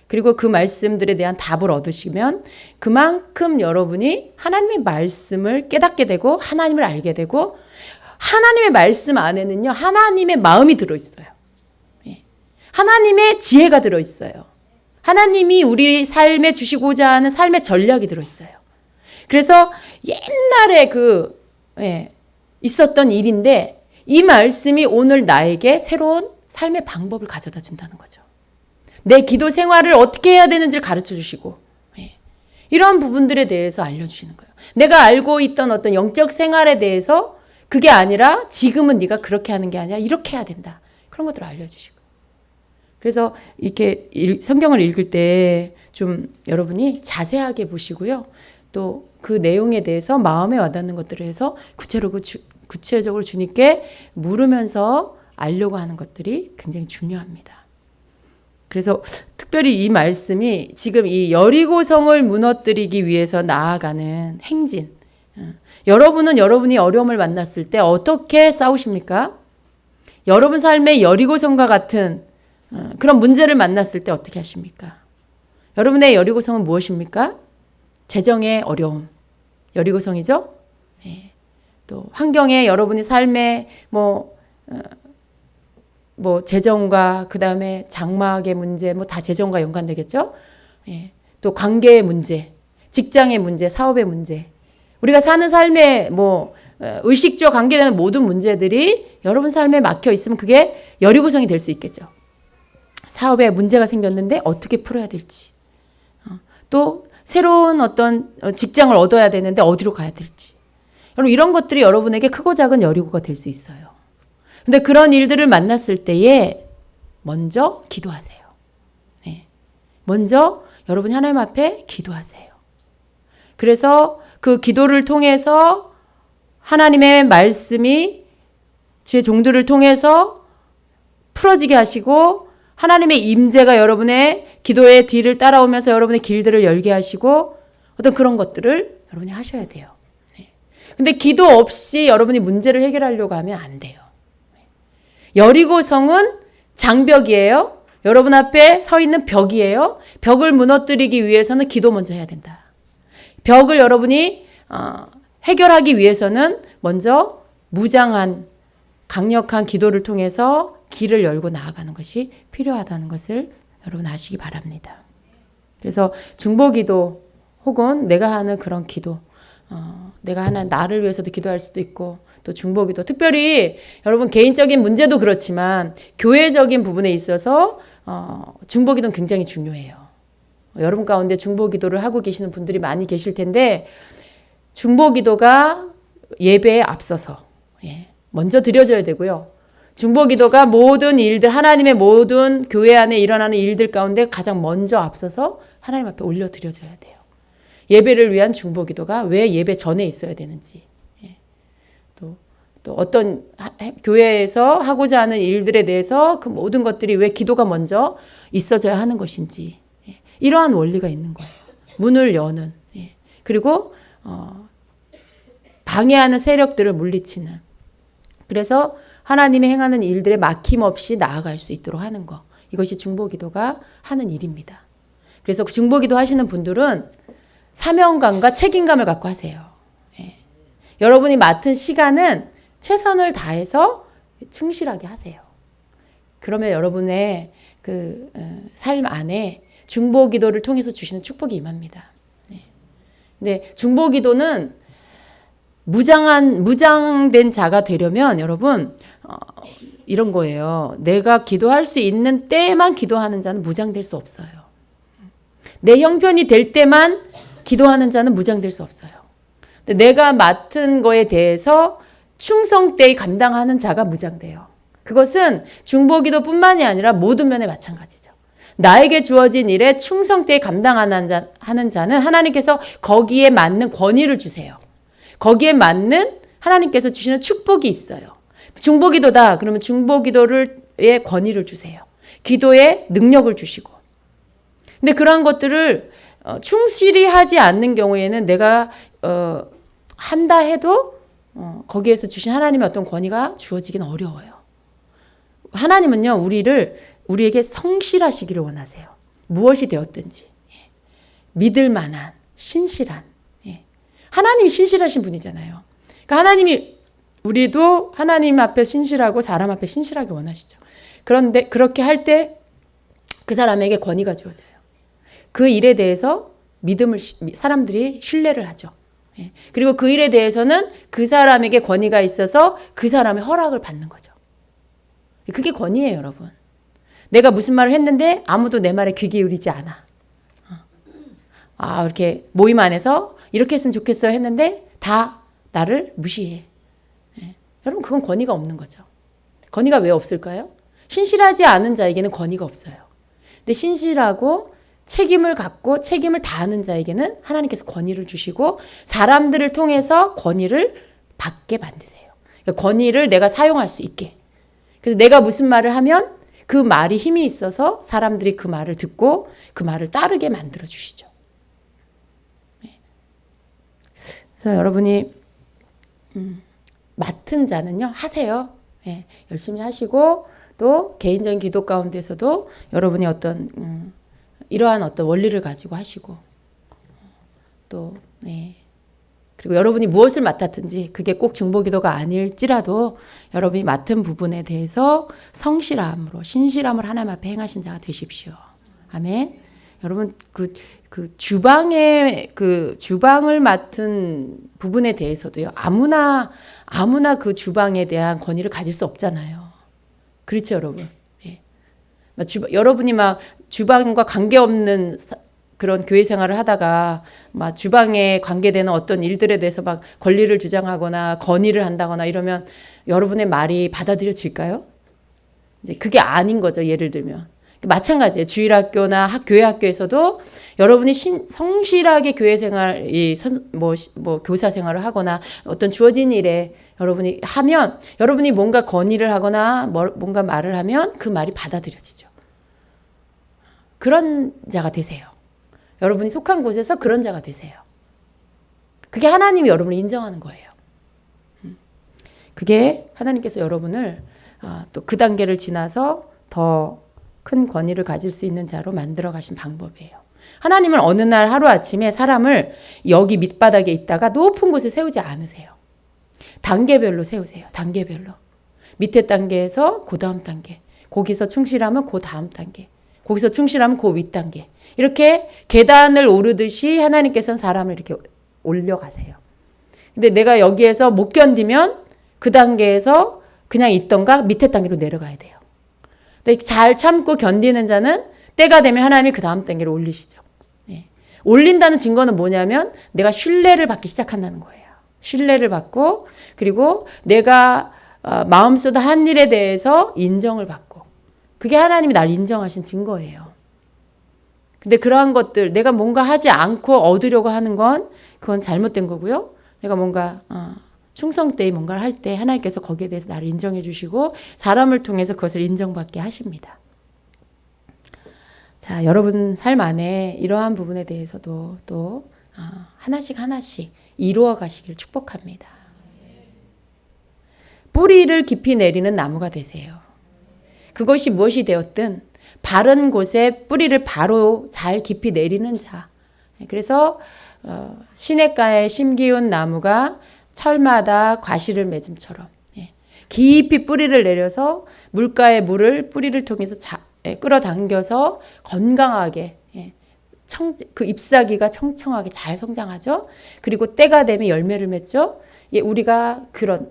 그리고 그 말씀들에 대한 답을 얻으시면 그만큼 여러분이 하나님의 말씀을 깨닫게 되고 하나님을 알게 되고 하나님의 말씀 안에는요, 하나님의 마음이 들어있어요. 예. 하나님의 지혜가 들어있어요. 하나님이 우리 삶에 주시고자 하는 삶의 전략이 들어있어요. 그래서 옛날에 있었던 일인데 이 말씀이 오늘 나에게 새로운 삶의 방법을 가져다 준다는 거죠. 내 기도 생활을 어떻게 해야 되는지를 가르쳐 주시고, 이런 부분들에 대해서 알려주시는 거예요. 내가 알고 있던 어떤 영적 생활에 대해서 그게 아니라 지금은 네가 그렇게 하는 게 아니라 이렇게 해야 된다. 그런 것들을 알려주시고. 그래서 이렇게 성경을 읽을 때 좀 여러분이 자세하게 보시고요. 또 그 내용에 대해서 마음에 와닿는 것들을 해서 구체적으로 주님께 물으면서 알려고 하는 것들이 굉장히 중요합니다. 그래서 특별히 이 말씀이 지금 이 여리고성을 무너뜨리기 위해서 나아가는 행진. 여러분은 여러분이 어려움을 만났을 때 어떻게 싸우십니까? 여러분 삶의 여리고성과 같은 그런 문제를 만났을 때 어떻게 하십니까? 여러분의 여리고성은 무엇입니까? 재정의 어려움. 여리고성이죠? 네. 또 환경에 여러분의 삶에 재정과 그 다음에 장막의 문제 다 재정과 연관되겠죠. 예. 또 관계의 문제, 직장의 문제, 사업의 문제, 우리가 사는 삶에 의식주와 관계되는 모든 문제들이 여러분 삶에 막혀 있으면 그게 여리고성이 될 수 있겠죠. 사업에 문제가 생겼는데 어떻게 풀어야 될지, 또 새로운 어떤 직장을 얻어야 되는데 어디로 가야 될지, 여러분 이런 것들이 여러분에게 크고 작은 여리고가 될 수 있어요. 근데 그런 일들을 만났을 때에 먼저 기도하세요. 네. 먼저 여러분이 하나님 앞에 기도하세요. 그래서 그 기도를 통해서 하나님의 말씀이 주의 종들을 통해서 풀어지게 하시고 하나님의 임재가 여러분의 기도의 뒤를 따라오면서 여러분의 길들을 열게 하시고 어떤 그런 것들을 여러분이 하셔야 돼요. 네. 근데 기도 없이 여러분이 문제를 해결하려고 하면 안 돼요. 여리고성은 장벽이에요. 여러분 앞에 서 있는 벽이에요. 벽을 무너뜨리기 위해서는 기도 먼저 해야 된다. 벽을 여러분이 해결하기 위해서는 먼저 무장한 강력한 기도를 통해서 길을 열고 나아가는 것이 필요하다는 것을 여러분 아시기 바랍니다. 그래서 중보기도 혹은 내가 하는 그런 기도, 내가 하는 나를 위해서도 기도할 수도 있고 또 중보기도, 특별히 여러분 개인적인 문제도 그렇지만 교회적인 부분에 있어서 중보기도는 굉장히 중요해요. 여러분 가운데 중보기도를 하고 계시는 분들이 많이 계실 텐데 중보기도가 예배에 앞서서 먼저 드려져야 되고요. 중보기도가 모든 일들, 하나님의 모든 교회 안에 일어나는 일들 가운데 가장 먼저 앞서서 하나님 앞에 올려드려져야 돼요. 예배를 위한 중보기도가 왜 예배 전에 있어야 되는지, 또 어떤 교회에서 하고자 하는 일들에 대해서 그 모든 것들이 왜 기도가 먼저 있어져야 하는 것인지, 이러한 원리가 있는 거예요. 문을 여는, 그리고 방해하는 세력들을 물리치는, 그래서 하나님이 행하는 일들에 막힘없이 나아갈 수 있도록 하는 것, 이것이 중보기도가 하는 일입니다. 그래서 중보기도 하시는 분들은 사명감과 책임감을 갖고 하세요. 여러분이 맡은 시간은 최선을 다해서 충실하게 하세요. 그러면 여러분의 그 삶 안에 중보기도를 통해서 주시는 축복이 임합니다. 근데 중보기도는 무장된 자가 되려면 여러분 이런 거예요. 내가 기도할 수 있는 때만 기도하는 자는 무장될 수 없어요. 내 형편이 될 때만 기도하는 자는 무장될 수 없어요. 근데 내가 맡은 거에 대해서 충성되이 감당하는 자가 무장돼요. 그것은 중보기도뿐만이 아니라 모든 면에 마찬가지죠. 나에게 주어진 일에 충성되이 감당하는 자는 하나님께서 거기에 맞는 권위를 주세요. 거기에 맞는 하나님께서 주시는 축복이 있어요. 중보기도다 그러면 중보기도의 권위를 주세요. 기도의 능력을 주시고. 근데 그러한 것들을 충실히 하지 않는 경우에는 내가 한다 해도 거기에서 주신 하나님의 어떤 권위가 주어지긴 어려워요. 하나님은요, 우리에게 성실하시기를 원하세요. 무엇이 되었든지. 믿을 만한, 신실한. 하나님이 신실하신 분이잖아요. 그러니까 하나님이 우리도 하나님 앞에 신실하고 사람 앞에 신실하게 원하시죠. 그런데 그렇게 할 때 그 사람에게 권위가 주어져요. 그 일에 대해서 사람들이 신뢰를 하죠. 예. 그리고 그 일에 대해서는 그 사람에게 권위가 있어서 그 사람의 허락을 받는 거죠. 그게 권위예요, 여러분. 내가 무슨 말을 했는데 아무도 내 말에 귀 기울이지 않아. 이렇게 모임 안에서 이렇게 했으면 좋겠어요 했는데 다 나를 무시해. 예. 여러분, 그건 권위가 없는 거죠. 권위가 왜 없을까요? 신실하지 않은 자에게는 권위가 없어요. 근데 신실하고 책임을 갖고 책임을 다하는 자에게는 하나님께서 권위를 주시고 사람들을 통해서 권위를 받게 만드세요. 그러니까 권위를 내가 사용할 수 있게. 그래서 내가 무슨 말을 하면 그 말이 힘이 있어서 사람들이 그 말을 듣고 그 말을 따르게 만들어 주시죠. 그래서 여러분이 맡은 자는요, 하세요. 예, 열심히 하시고 또 개인적인 기도 가운데서도 여러분이 어떤 이러한 어떤 원리를 가지고 하시고 또 그리고 여러분이 무엇을 맡았든지 그게 꼭 중보기도가 아닐지라도 여러분이 맡은 부분에 대해서 성실함으로 신실함을 하나님 앞에 행하신 자가 되십시오. 아멘. 여러분 주방을 맡은 부분에 대해서도요. 아무나 그 주방에 대한 권위를 가질 수 없잖아요. 그렇죠, 여러분. 예. 여러분이 막 주방과 관계없는 그런 교회 생활을 하다가 막 주방에 관계되는 어떤 일들에 대해서 막 권리를 주장하거나 건의를 한다거나 이러면 여러분의 말이 받아들여질까요? 이제 그게 아닌 거죠. 예를 들면. 마찬가지예요. 주일학교나 교회 학교에서도 여러분이 성실하게 교회 생활, 교사 생활을 하거나 어떤 주어진 일에 여러분이 하면 여러분이 뭔가 건의를 하거나 뭔가 말을 하면 그 말이 받아들여지죠. 그런 자가 되세요. 여러분이 속한 곳에서 그런 자가 되세요. 그게 하나님이 여러분을 인정하는 거예요. 그게 하나님께서 여러분을 또 그 단계를 지나서 더 큰 권위를 가질 수 있는 자로 만들어 가신 방법이에요. 하나님은 어느 날 하루아침에 사람을 여기 밑바닥에 있다가 높은 곳에 세우지 않으세요. 단계별로 세우세요. 단계별로. 밑에 단계에서 그 다음 단계. 거기서 충실하면 그 다음 단계. 거기서 충실하면 그 윗 단계. 이렇게 계단을 오르듯이 하나님께서는 사람을 이렇게 올려가세요. 근데 내가 여기에서 못 견디면 그 단계에서 그냥 있던가 밑에 단계로 내려가야 돼요. 근데 잘 참고 견디는 자는 때가 되면 하나님이 그 다음 단계로 올리시죠. 네. 올린다는 증거는 뭐냐면 내가 신뢰를 받기 시작한다는 거예요. 신뢰를 받고 그리고 내가 마음속에 한 일에 대해서 인정을 받고 그게 하나님이 날 인정하신 증거예요. 근데 그러한 것들 내가 뭔가 하지 않고 얻으려고 하는 건 그건 잘못된 거고요. 내가 뭔가 충성되이 뭔가를 할 때 하나님께서 거기에 대해서 나를 인정해 주시고 사람을 통해서 그것을 인정받게 하십니다. 자, 여러분 삶 안에 이러한 부분에 대해서도 또 하나씩 이루어 가시길 축복합니다. 뿌리를 깊이 내리는 나무가 되세요. 그것이 무엇이 되었든 바른 곳에 뿌리를 바로 잘 깊이 내리는 자. 그래서 시냇가에 심기운 나무가 철마다 과실을 맺음처럼 깊이 뿌리를 내려서 물가의 물을 뿌리를 통해서 끌어당겨서 건강하게 그 잎사귀가 청청하게 잘 성장하죠. 그리고 때가 되면 열매를 맺죠. 우리가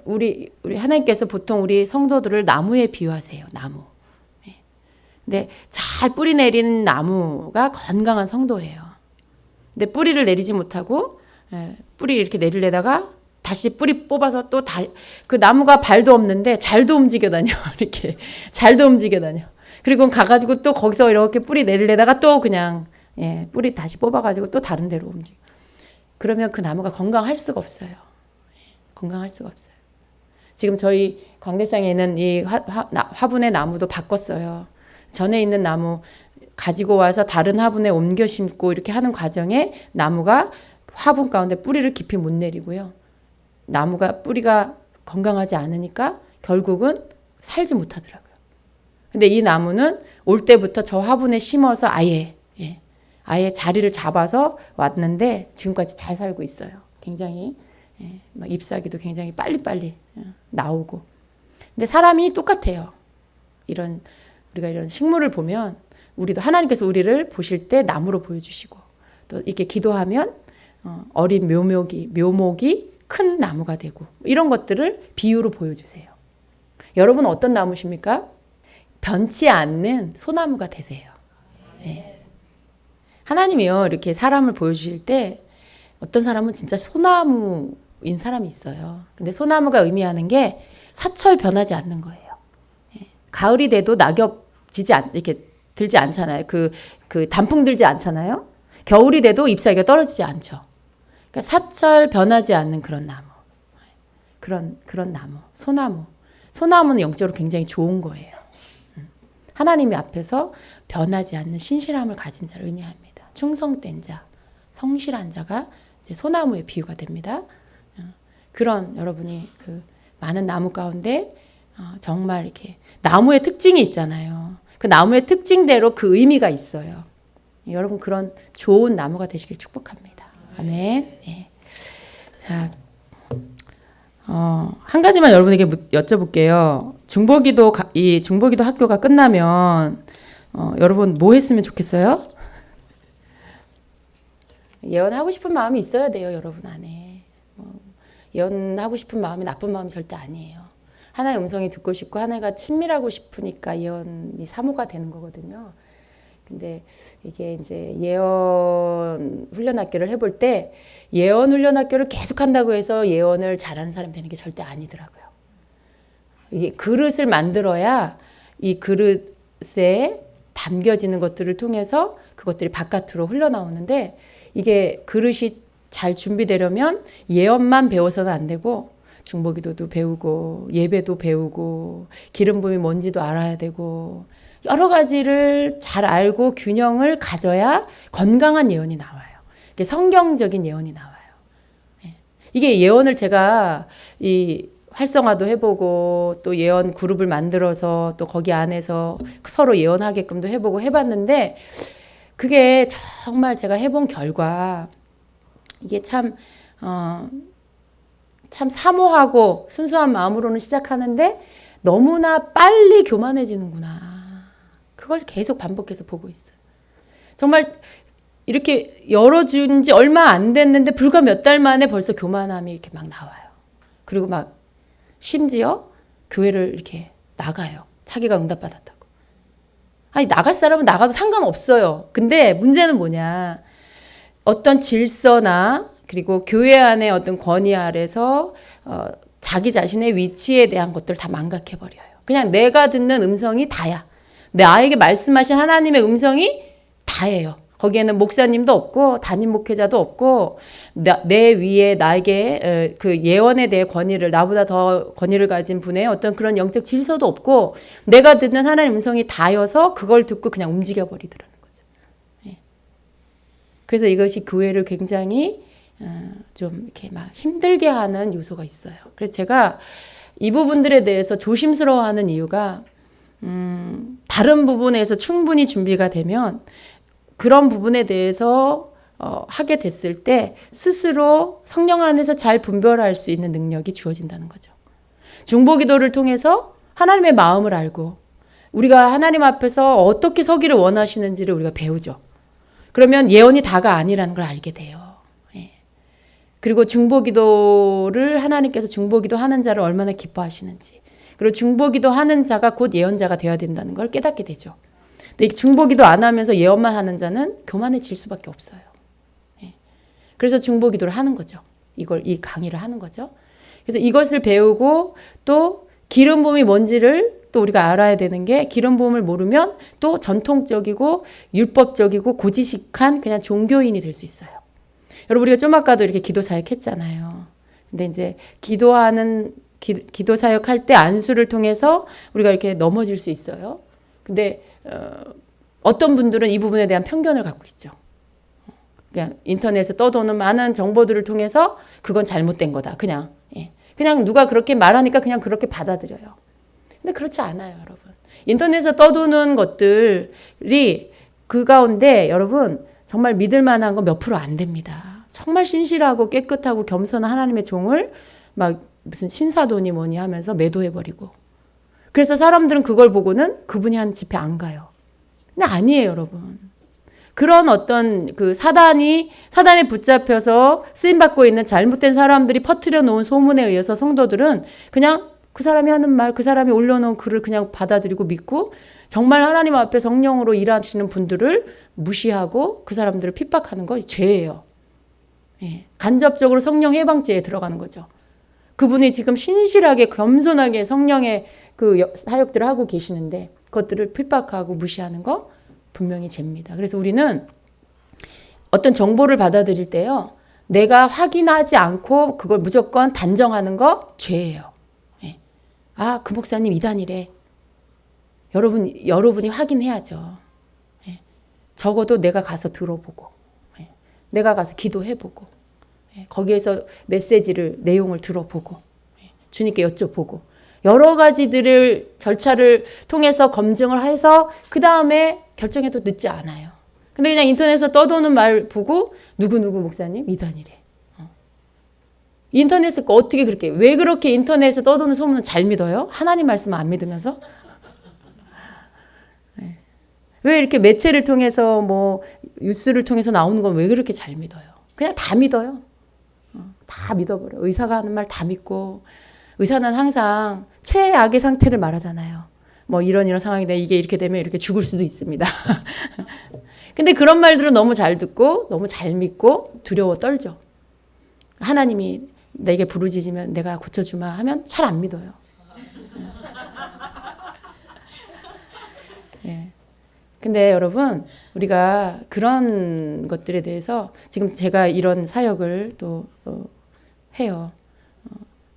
우리 하나님께서 보통 우리 성도들을 나무에 비유하세요. 나무. 근데 잘 뿌리 내리는 나무가 건강한 성도예요. 근데 뿌리를 내리지 못하고 뿌리 이렇게 내리려다가 다시 뿌리 뽑아서 또 그 나무가 발도 없는데 잘도 움직여 다녀. 이렇게 잘도 움직여 다녀. 그리고 가가지고 또 거기서 이렇게 뿌리 내리려다가 또 그냥 뿌리 다시 뽑아가지고 또 다른 데로 움직여. 그러면 그 나무가 건강할 수가 없어요. 건강할 수가 없어요. 지금 저희 광대상에 있는 이 화분의 나무도 바꿨어요. 전에 있는 나무 가지고 와서 다른 화분에 옮겨 심고 이렇게 하는 과정에 나무가 화분 가운데 뿌리를 깊이 못 내리고요. 뿌리가 건강하지 않으니까 결국은 살지 못하더라고요. 근데 이 나무는 올 때부터 저 화분에 심어서 아예 자리를 잡아서 왔는데 지금까지 잘 살고 있어요. 굉장히 막 잎사귀도 굉장히 빨리빨리 나오고. 근데 사람이 똑같아요. 우리가 이런 식물을 보면 우리도 하나님께서 우리를 보실 때 나무로 보여주시고 또 이렇게 기도하면 어린 묘목이 큰 나무가 되고 이런 것들을 비유로 보여주세요. 여러분 어떤 나무십니까? 변치 않는 소나무가 되세요. 네. 하나님이요 이렇게 사람을 보여주실 때 어떤 사람은 진짜 소나무인 사람이 있어요. 근데 소나무가 의미하는 게 사철 변하지 않는 거예요. 가을이 돼도 낙엽 이렇게 들지 않잖아요. 그 단풍 들지 않잖아요. 겨울이 돼도 잎사귀가 떨어지지 않죠. 그러니까 사철 변하지 않는 그런 나무. 그런 나무. 소나무는 영적으로 굉장히 좋은 거예요. 하나님의 앞에서 변하지 않는 신실함을 가진 자를 의미합니다. 충성된 자, 성실한 자가 이제 소나무의 비유가 됩니다. 그런 여러분이 그 많은 나무 가운데 정말 이렇게 나무의 특징이 있잖아요. 그 나무의 특징대로 그 의미가 있어요. 여러분 그런 좋은 나무가 되시길 축복합니다. 아멘. 네. 자, 한 가지만 여러분에게 여쭤볼게요. 이 중보기도 학교가 끝나면 여러분 뭐 했으면 좋겠어요? 예언하고 싶은 마음이 있어야 돼요, 여러분 안에. 예언하고 싶은 마음이 나쁜 마음이 절대 아니에요. 하나의 음성이 듣고 싶고 하나가 친밀하고 싶으니까 예언이 사모가 되는 거거든요. 근데 이게 이제 예언 훈련 학교를 해볼 때 예언 훈련 학교를 계속 한다고 해서 예언을 잘하는 사람이 되는 게 절대 아니더라고요. 이게 그릇을 만들어야 이 그릇에 담겨지는 것들을 통해서 그것들이 바깥으로 흘러나오는데 이게 그릇이 잘 준비되려면 예언만 배워서는 안 되고 중보기도도 배우고 예배도 배우고 기름 부음이 뭔지도 알아야 되고 여러 가지를 잘 알고 균형을 가져야 건강한 예언이 나와요. 이게 성경적인 예언이 나와요. 이게 예언을 제가 이 활성화도 해보고 또 예언 그룹을 만들어서 또 거기 안에서 서로 예언하게끔도 해보고 해봤는데 그게 정말 제가 해본 결과 이게 참 사모하고 순수한 마음으로는 시작하는데 너무나 빨리 교만해지는구나. 그걸 계속 반복해서 보고 있어요. 정말 이렇게 열어준 지 얼마 안 됐는데 불과 몇 달 만에 벌써 교만함이 이렇게 막 나와요. 그리고 막 심지어 교회를 이렇게 나가요. 자기가 응답받았다고. 아니 나갈 사람은 나가도 상관없어요. 근데 문제는 뭐냐. 어떤 질서나 그리고 교회 안에 어떤 권위 아래서 자기 자신의 위치에 대한 것들을 다 망각해버려요. 그냥 내가 듣는 음성이 다야. 나에게 말씀하신 하나님의 음성이 다예요. 거기에는 목사님도 없고 담임 목회자도 없고 내 위에 나에게 그 예언에 대해 권위를 나보다 더 권위를 가진 분의 어떤 그런 영적 질서도 없고 내가 듣는 하나님의 음성이 다여서 그걸 듣고 그냥 움직여버리더라는 거죠. 예. 그래서 이것이 교회를 굉장히 좀 이렇게 막 힘들게 하는 요소가 있어요. 그래서 제가 이 부분들에 대해서 조심스러워하는 이유가 다른 부분에서 충분히 준비가 되면 그런 부분에 대해서 하게 됐을 때 스스로 성령 안에서 잘 분별할 수 있는 능력이 주어진다는 거죠. 중보기도를 통해서 하나님의 마음을 알고 우리가 하나님 앞에서 어떻게 서기를 원하시는지를 우리가 배우죠. 그러면 예언이 다가 아니라는 걸 알게 돼요. 예. 그리고 중보기도를 하나님께서 중보기도 하는 자를 얼마나 기뻐하시는지 그리고 중보기도 하는 자가 곧 예언자가 되어야 된다는 걸 깨닫게 되죠. 근데 중보기도 안 하면서 예언만 하는 자는 교만해질 수밖에 없어요. 예. 그래서 중보기도를 하는 거죠. 이 강의를 하는 거죠. 그래서 이것을 배우고 또 기름 부음이 뭔지를 또 우리가 알아야 되는 게 기름 부음을 모르면 또 전통적이고 율법적이고 고지식한 그냥 종교인이 될 수 있어요. 여러분 우리가 좀 아까도 이렇게 기도 사역 했잖아요. 근데 이제 기도 사역할 때 안수를 통해서 우리가 이렇게 넘어질 수 있어요. 근데 어떤 분들은 이 부분에 대한 편견을 갖고 있죠. 그냥 인터넷에 떠도는 많은 정보들을 통해서 그건 잘못된 거다. 그냥 누가 그렇게 말하니까 그냥 그렇게 받아들여요. 근데 그렇지 않아요, 여러분. 인터넷에 떠도는 것들이 그 가운데 여러분 정말 믿을 만한 건 몇 프로 안 됩니다. 정말 신실하고 깨끗하고 겸손한 하나님의 종을 막 무슨 신사도니 뭐니 하면서 매도해버리고, 그래서 사람들은 그걸 보고는 그분이 한 집회 안 가요. 근데 아니에요, 여러분. 그런 어떤 그 사단에 붙잡혀서 쓰임받고 있는 잘못된 사람들이 퍼뜨려 놓은 소문에 의해서 성도들은 그냥 그 사람이 하는 말, 그 사람이 올려놓은 글을 그냥 받아들이고 믿고, 정말 하나님 앞에 성령으로 일하시는 분들을 무시하고 그 사람들을 핍박하는 거 죄예요. 예. 간접적으로 성령 해방죄에 들어가는 거죠. 그분이 지금 신실하게 겸손하게 성령의 그 사역들을 하고 계시는데 그것들을 핍박하고 무시하는 거 분명히 죄입니다. 그래서 우리는 어떤 정보를 받아들일 때요, 내가 확인하지 않고 그걸 무조건 단정하는 거 죄예요. 예. 아, 그 목사님 이단이래. 여러분이 확인해야죠. 예. 적어도 내가 가서 들어보고, 예. 내가 가서 기도해보고, 예. 거기에서 내용을 들어보고, 예. 주님께 여쭤보고, 여러 가지들을 절차를 통해서 검증을 해서 그 다음에 결정해도 늦지 않아요. 근데 그냥 인터넷에서 떠도는 말 보고 누구누구 목사님 이단이래. 인터넷에 어떻게 그렇게, 왜 그렇게 인터넷에서 떠도는 소문은 잘 믿어요? 하나님 말씀 안 믿으면서? 네. 왜 이렇게 매체를 통해서 뭐 뉴스를 통해서 나오는 건 왜 그렇게 잘 믿어요? 그냥 다 믿어요. 다 믿어버려. 의사가 하는 말 다 믿고, 의사는 항상 최악의 상태를 말하잖아요. 뭐 이런 상황인데 이게 이렇게 되면 이렇게 죽을 수도 있습니다. 근데 그런 말들은 너무 잘 듣고 너무 잘 믿고 두려워 떨죠. 하나님이 내게 부르짖으면 내가 고쳐주마 하면 잘 안 믿어요. 예. 근데 여러분, 우리가 그런 것들에 대해서 지금 제가 이런 사역을 또 해요.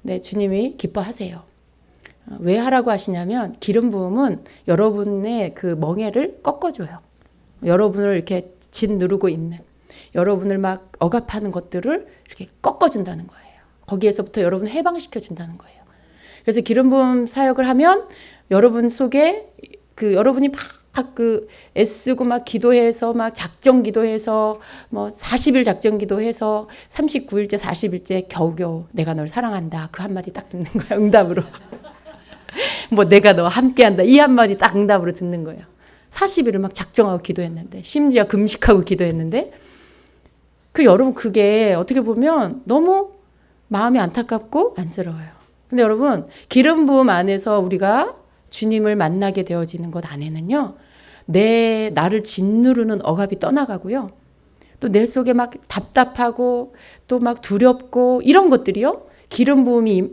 네, 주님이 기뻐하세요. 왜 하라고 하시냐면 기름 부음은 여러분의 그 멍에를 꺾어줘요. 여러분을 이렇게 짓누르고 있는, 여러분을 막 억압하는 것들을 이렇게 꺾어준다는 거예요. 거기에서부터 여러분을 해방시켜준다는 거예요. 그래서 기름 부음 사역을 하면 여러분 속에 그 여러분이 막 그 애쓰고 막 기도해서 막 작정 기도해서 뭐 40일 작정 기도해서 39일째 40일째 겨우겨우 내가 널 사랑한다 그 한마디 딱 듣는 거야, 응답으로. 뭐 내가 너와 함께한다 이 한마디 딱 응답으로 듣는 거예요. 40일을 막 작정하고 기도했는데, 심지어 금식하고 기도했는데, 여러분 그게 어떻게 보면 너무 마음이 안타깝고 안쓰러워요. 근데 여러분, 기름 부음 안에서 우리가 주님을 만나게 되어지는 것 안에는요, 나를 짓누르는 억압이 떠나가고요, 또 내 속에 막 답답하고 또 막 두렵고 이런 것들이요, 기름 부음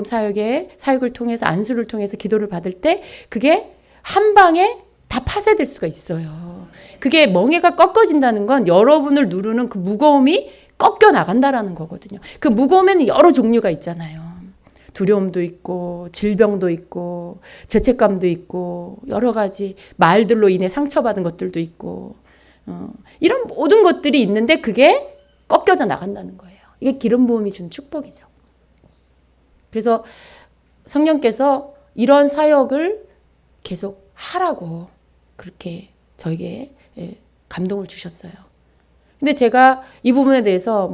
사역을 통해서, 안수를 통해서 기도를 받을 때 그게 한 방에 다 파쇄될 수가 있어요. 그게 멍에가 꺾어진다는 건 여러분을 누르는 그 무거움이 꺾여 나간다라는 거거든요. 그 무거움에는 여러 종류가 있잖아요. 두려움도 있고 질병도 있고 죄책감도 있고 여러 가지 말들로 인해 상처받은 것들도 있고, 이런 모든 것들이 있는데 그게 꺾여져 나간다는 거예요. 이게 기름 부음이 준 축복이죠. 그래서 성령께서 이런 사역을 계속 하라고 그렇게 저에게 감동을 주셨어요. 근데 제가 이 부분에 대해서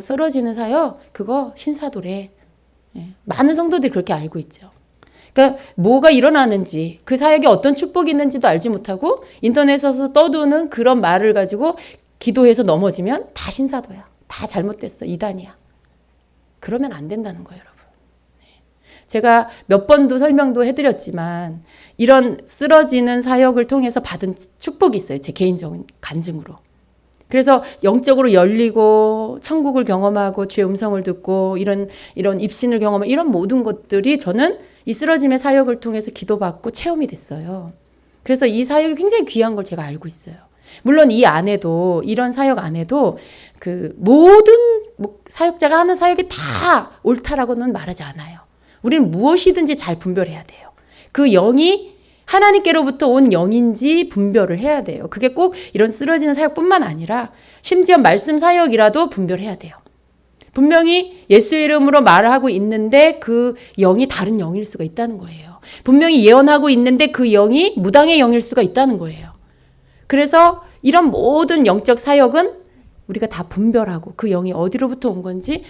쓰러지는 사역 그거 신사도래. 많은 성도들이 그렇게 알고 있죠. 그러니까 뭐가 일어나는지, 그 사역에 어떤 축복이 있는지도 알지 못하고 인터넷에서 떠도는 그런 말을 가지고 기도해서 넘어지면 다 신사도야. 다 잘못됐어. 이단이야. 그러면 안 된다는 거예요, 여러분. 제가 몇 번도 설명도 해드렸지만 이런 쓰러지는 사역을 통해서 받은 축복이 있어요. 제 개인적인 간증으로. 그래서 영적으로 열리고 천국을 경험하고 주의 음성을 듣고 이런 입신을 경험하고 이런 모든 것들이 저는 이 쓰러짐의 사역을 통해서 기도받고 체험이 됐어요. 그래서 이 사역이 굉장히 귀한 걸 제가 알고 있어요. 물론 이 안에도, 이런 사역 안에도 그 모든 사역자가 하는 사역이 다 옳다라고는 말하지 않아요. 우리는 무엇이든지 잘 분별해야 돼요. 그 영이 하나님께로부터 온 영인지 분별을 해야 돼요. 그게 꼭 이런 쓰러지는 사역뿐만 아니라 심지어 말씀 사역이라도 분별해야 돼요. 분명히 예수의 이름으로 말하고 있는데 그 영이 다른 영일 수가 있다는 거예요. 분명히 예언하고 있는데 그 영이 무당의 영일 수가 있다는 거예요. 그래서 이런 모든 영적 사역은 우리가 다 분별하고 그 영이 어디로부터 온 건지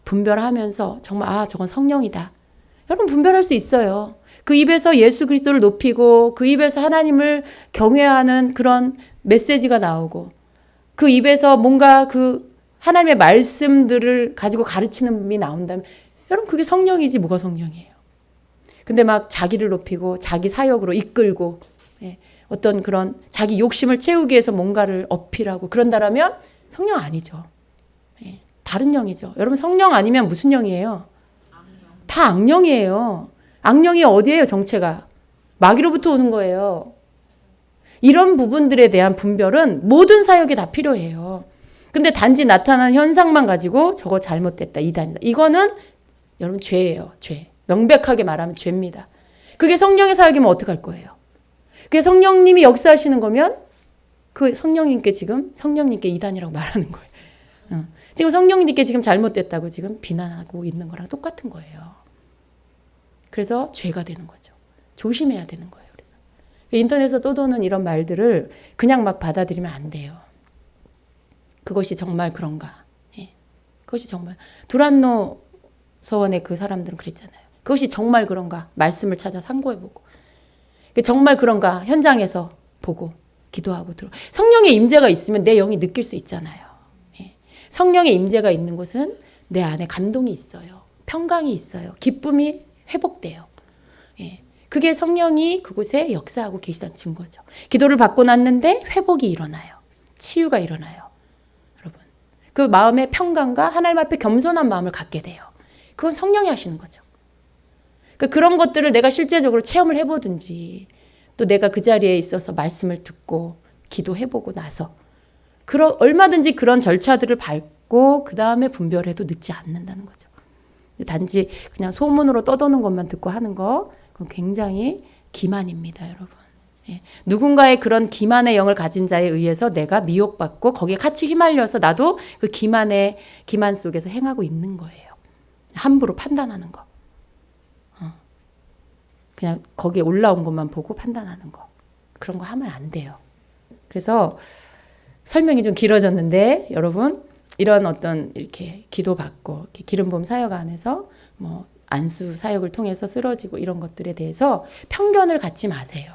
분별하면서 정말 저건 성령이다. 여러분 분별할 수 있어요. 그 입에서 예수 그리스도를 높이고 그 입에서 하나님을 경외하는 그런 메시지가 나오고 그 입에서 뭔가 그 하나님의 말씀들을 가지고 가르치는 분이 나온다면 여러분 그게 성령이지 뭐가 성령이에요. 근데 막 자기를 높이고 자기 사역으로 이끌고 어떤 그런 자기 욕심을 채우기 위해서 뭔가를 어필하고 그런다라면 성령 아니죠. 다른 영이죠. 여러분 성령 아니면 무슨 영이에요? 다 악령이에요. 악령이 어디예요? 정체가. 마귀로부터 오는 거예요. 이런 부분들에 대한 분별은 모든 사역이 다 필요해요. 근데 단지 나타난 현상만 가지고 저거 잘못됐다, 이단이다. 이거는 여러분 죄예요. 죄. 명백하게 말하면 죄입니다. 그게 성령의 사역이면 어떡할 거예요? 그게 성령님이 역사하시는 거면 그 성령님께 이단이라고 말하는 거예요. 지금 성령님께 지금 잘못됐다고 지금 비난하고 있는 거랑 똑같은 거예요. 그래서 죄가 되는 거죠. 조심해야 되는 거예요. 우리가. 인터넷에서 떠도는 이런 말들을 그냥 막 받아들이면 안 돼요. 그것이 정말 그런가? 그것이 정말 두란노 서원의 그 사람들은 그랬잖아요. 그것이 정말 그런가? 말씀을 찾아 상고해보고 정말 그런가? 현장에서 보고 기도하고 들어. 성령의 임재가 있으면 내 영이 느낄 수 있잖아요. 성령의 임재가 있는 곳은 내 안에 감동이 있어요. 평강이 있어요. 기쁨이 회복돼요. 그게 성령이 그곳에 역사하고 계시다는 증거죠. 기도를 받고 났는데 회복이 일어나요. 치유가 일어나요. 여러분, 그 마음의 평강과 하나님 앞에 겸손한 마음을 갖게 돼요. 그건 성령이 하시는 거죠. 그런 것들을 내가 실제적으로 체험을 해보든지 또 내가 그 자리에 있어서 말씀을 듣고 기도해보고 나서 얼마든지 그런 절차들을 밟고 그 다음에 분별해도 늦지 않는다는 거죠. 단지 그냥 소문으로 떠도는 것만 듣고 하는 거 그건 굉장히 기만입니다, 여러분. 누군가의 그런 기만의 영을 가진 자에 의해서 내가 미혹받고 거기에 같이 휘말려서 나도 그 기만 속에서 행하고 있는 거예요. 함부로 판단하는 거. 그냥 거기에 올라온 것만 보고 판단하는 거. 그런 거 하면 안 돼요. 그래서 설명이 좀 길어졌는데 여러분 이런 어떤 이렇게 기도받고 이렇게 기름부음 사역 안에서 뭐 안수 사역을 통해서 쓰러지고 이런 것들에 대해서 편견을 갖지 마세요.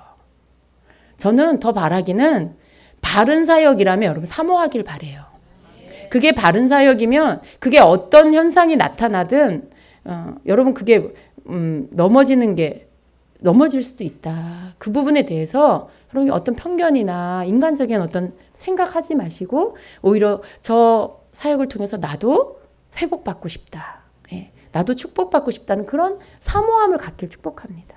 저는 더 바라기는 바른 사역이라면 여러분 사모하길 바래요. 그게 바른 사역이면 그게 어떤 현상이 나타나든 여러분 그게 넘어질 수도 있다. 그 부분에 대해서 여러분 어떤 편견이나 인간적인 어떤 생각하지 마시고 오히려 저 사역을 통해서 나도 회복받고 싶다. 나도 축복받고 싶다는 그런 사모함을 갖길 축복합니다.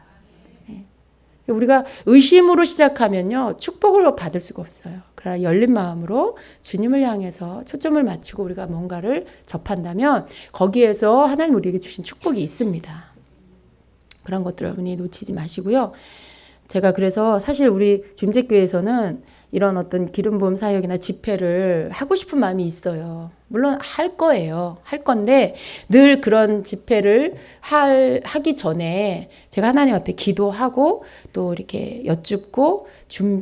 우리가 의심으로 시작하면요. 축복을 받을 수가 없어요. 그러나 열린 마음으로 주님을 향해서 초점을 맞추고 우리가 뭔가를 접한다면 거기에서 하나님 우리에게 주신 축복이 있습니다. 그런 것들 여러분이 놓치지 마시고요. 제가 그래서 사실 우리 주임제교회에서는 이런 어떤 기름부음 사역이나 집회를 하고 싶은 마음이 있어요. 물론 할 거예요. 할 건데 늘 그런 집회를 하기 전에 제가 하나님 앞에 기도하고 또 이렇게 여쭙고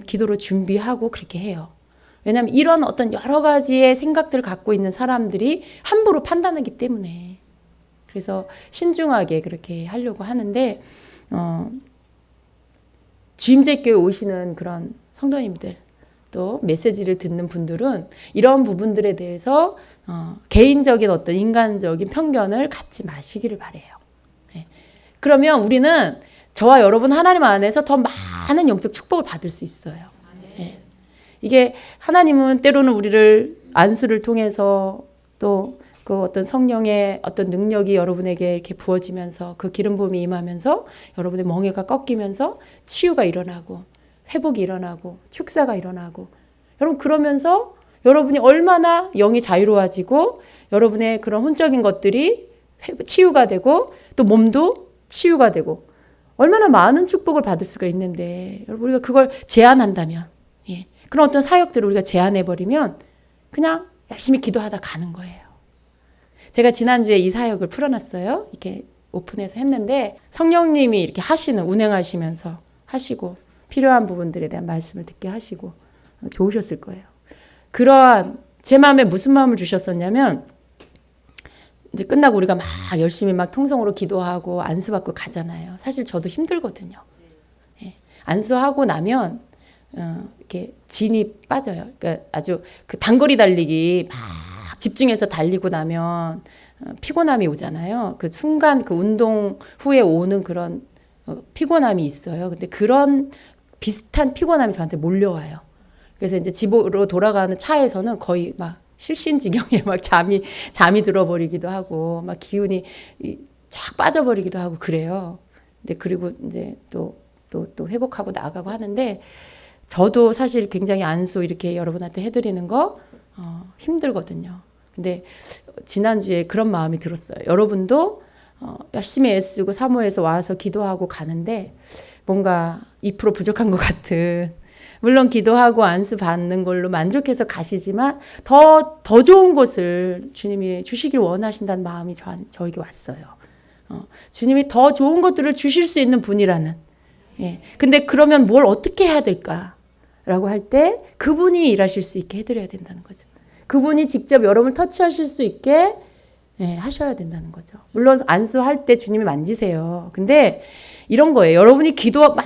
기도로 준비하고 그렇게 해요. 왜냐하면 이런 어떤 여러 가지의 생각들을 갖고 있는 사람들이 함부로 판단하기 때문에 그래서 신중하게 그렇게 하려고 하는데 주임제교회 오시는 그런 성도님들 또 메시지를 듣는 분들은 이런 부분들에 대해서 개인적인 어떤 인간적인 편견을 갖지 마시기를 바래요. 그러면 우리는 저와 여러분 하나님 안에서 더 많은 영적 축복을 받을 수 있어요. 이게 하나님은 때로는 우리를 안수를 통해서 또 그 어떤 성령의 어떤 능력이 여러분에게 이렇게 부어지면서 그 기름 부음이 임하면서 여러분의 멍에가 꺾이면서 치유가 일어나고 회복이 일어나고 축사가 일어나고 여러분 그러면서 여러분이 얼마나 영이 자유로워지고 여러분의 그런 혼적인 것들이 치유가 되고 또 몸도 치유가 되고 얼마나 많은 축복을 받을 수가 있는데 여러분 우리가 그걸 제한한다면 그런 어떤 사역들을 우리가 제한해버리면 그냥 열심히 기도하다 가는 거예요. 제가 지난주에 이 사역을 풀어놨어요. 이렇게 오픈해서 했는데 성령님이 이렇게 운행하시면서 하시고 필요한 부분들에 대한 말씀을 듣게 하시고 좋으셨을 거예요. 그러한 제 마음에 무슨 마음을 주셨었냐면 이제 끝나고 우리가 막 열심히 막 통성으로 기도하고 안수받고 가잖아요. 사실 저도 힘들거든요. 예. 안수하고 나면 이렇게 진이 빠져요. 그러니까 아주 그 단거리 달리기 막 집중해서 달리고 나면 피곤함이 오잖아요. 그 순간 그 운동 후에 오는 그런 피곤함이 있어요. 근데 그런 비슷한 피곤함이 저한테 몰려와요. 그래서 이제 집으로 돌아가는 차에서는 거의 막 실신지경에 막 잠이 들어버리기도 하고 막 기운이 쫙 빠져버리기도 하고 그래요. 근데 그리고 이제 또 회복하고 나가고 하는데 저도 사실 굉장히 안수 이렇게 여러분한테 해드리는 거 힘들거든요. 근데 지난주에 그런 마음이 들었어요. 여러분도 열심히 애쓰고 사모해서 와서 기도하고 가는데 뭔가 2% 부족한 것 같은, 물론 기도하고 안수 받는 걸로 만족해서 가시지만 더 좋은 것을 주님이 주시길 원하신다는 마음이 저에게 왔어요. 주님이 더 좋은 것들을 주실 수 있는 분이라는. 예. 근데 그러면 뭘 어떻게 해야 될까라고 할 때 그분이 일하실 수 있게 해드려야 된다는 거죠. 그분이 직접 여러분을 터치하실 수 있게 하셔야 된다는 거죠. 물론 안수할 때 주님이 만지세요. 근데 이런 거예요. 여러분이 기도 막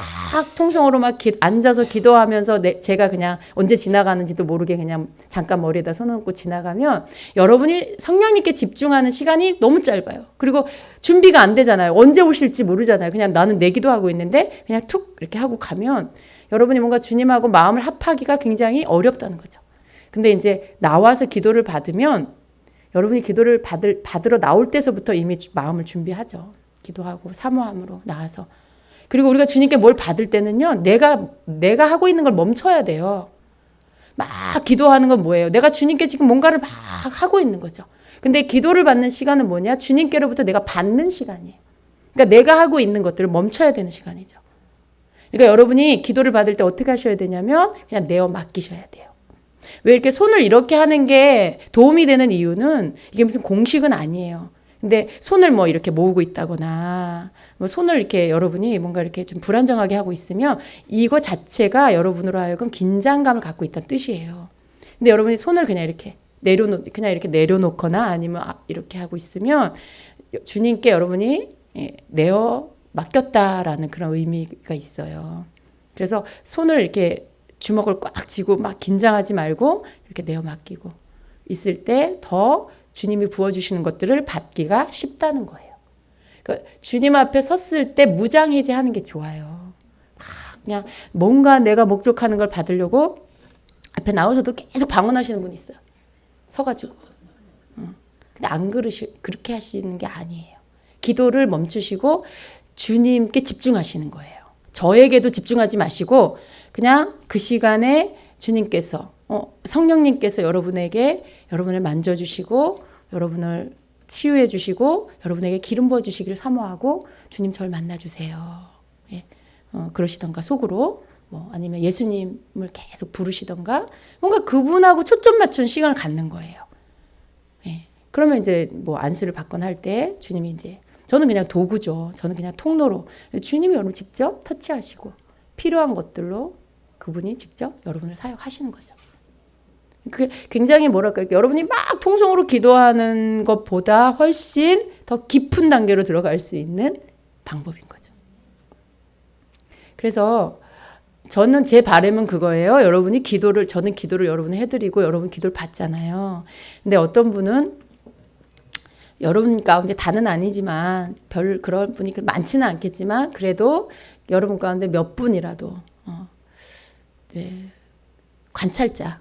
통성으로 막 앉아서 기도하면서 제가 그냥 언제 지나가는지도 모르게 그냥 잠깐 머리에다 손 얹고 지나가면 여러분이 성령님께 집중하는 시간이 너무 짧아요. 그리고 준비가 안 되잖아요. 언제 오실지 모르잖아요. 그냥 나는 내 기도하고 있는데 그냥 툭 이렇게 하고 가면 여러분이 뭔가 주님하고 마음을 합하기가 굉장히 어렵다는 거죠. 근데 이제 나와서 기도를 받으면 여러분이 기도를 받으러 나올 때서부터 이미 마음을 준비하죠. 기도하고 사모함으로 나와서. 그리고 우리가 주님께 뭘 받을 때는요, 내가 하고 있는 걸 멈춰야 돼요. 막 기도하는 건 뭐예요? 내가 주님께 지금 뭔가를 막 하고 있는 거죠. 근데 기도를 받는 시간은 뭐냐? 주님께로부터 내가 받는 시간이에요. 그러니까 내가 하고 있는 것들을 멈춰야 되는 시간이죠. 그러니까 여러분이 기도를 받을 때 어떻게 하셔야 되냐면 그냥 내어 맡기셔야 돼요. 왜 이렇게 손을 이렇게 하는 게 도움이 되는 이유는 이게 무슨 공식은 아니에요. 근데 손을 뭐 이렇게 모으고 있다거나 뭐 손을 이렇게 여러분이 뭔가 이렇게 좀 불안정하게 하고 있으면 이거 자체가 여러분으로 하여금 긴장감을 갖고 있다는 뜻이에요. 근데 여러분이 손을 그냥 이렇게 내려놓거나 아니면 이렇게 하고 있으면 주님께 여러분이 내어 맡겼다라는 그런 의미가 있어요. 그래서 손을 이렇게 주먹을 꽉 쥐고 막 긴장하지 말고 이렇게 내어 맡기고 있을 때 더 주님이 부어주시는 것들을 받기가 쉽다는 거예요. 그러니까 주님 앞에 섰을 때 무장해제하는 게 좋아요. 그냥 뭔가 내가 목적하는 걸 받으려고 앞에 나오셔도 계속 방언하시는 분이 있어요. 서가지고. 근데 안 그렇게 하시는 게 아니에요. 기도를 멈추시고 주님께 집중하시는 거예요. 저에게도 집중하지 마시고 그냥 그 시간에 주님께서 성령님께서 여러분을 만져주시고 여러분을 치유해 주시고 여러분에게 기름 부어주시기를 사모하고 주님 저를 만나주세요. 예. 그러시던가 속으로 아니면 예수님을 계속 부르시던가 뭔가 그분하고 초점 맞춘 시간을 갖는 거예요. 예. 그러면 이제 안수를 받거나 할 때 주님이 이제 저는 그냥 도구죠. 저는 그냥 통로로 주님이 여러분 직접 터치하시고 필요한 것들로 그분이 직접 여러분을 사역하시는 거죠. 그게 굉장히 여러분이 막 통성으로 기도하는 것보다 훨씬 더 깊은 단계로 들어갈 수 있는 방법인 거죠. 그래서 저는 제 바람은 그거예요. 저는 기도를 여러분이 해드리고 여러분 기도를 받잖아요. 근데 어떤 분은 여러분 가운데 다는 아니지만 별 그런 분이 많지는 않겠지만 그래도 여러분 가운데 몇 분이라도 이제 관찰자.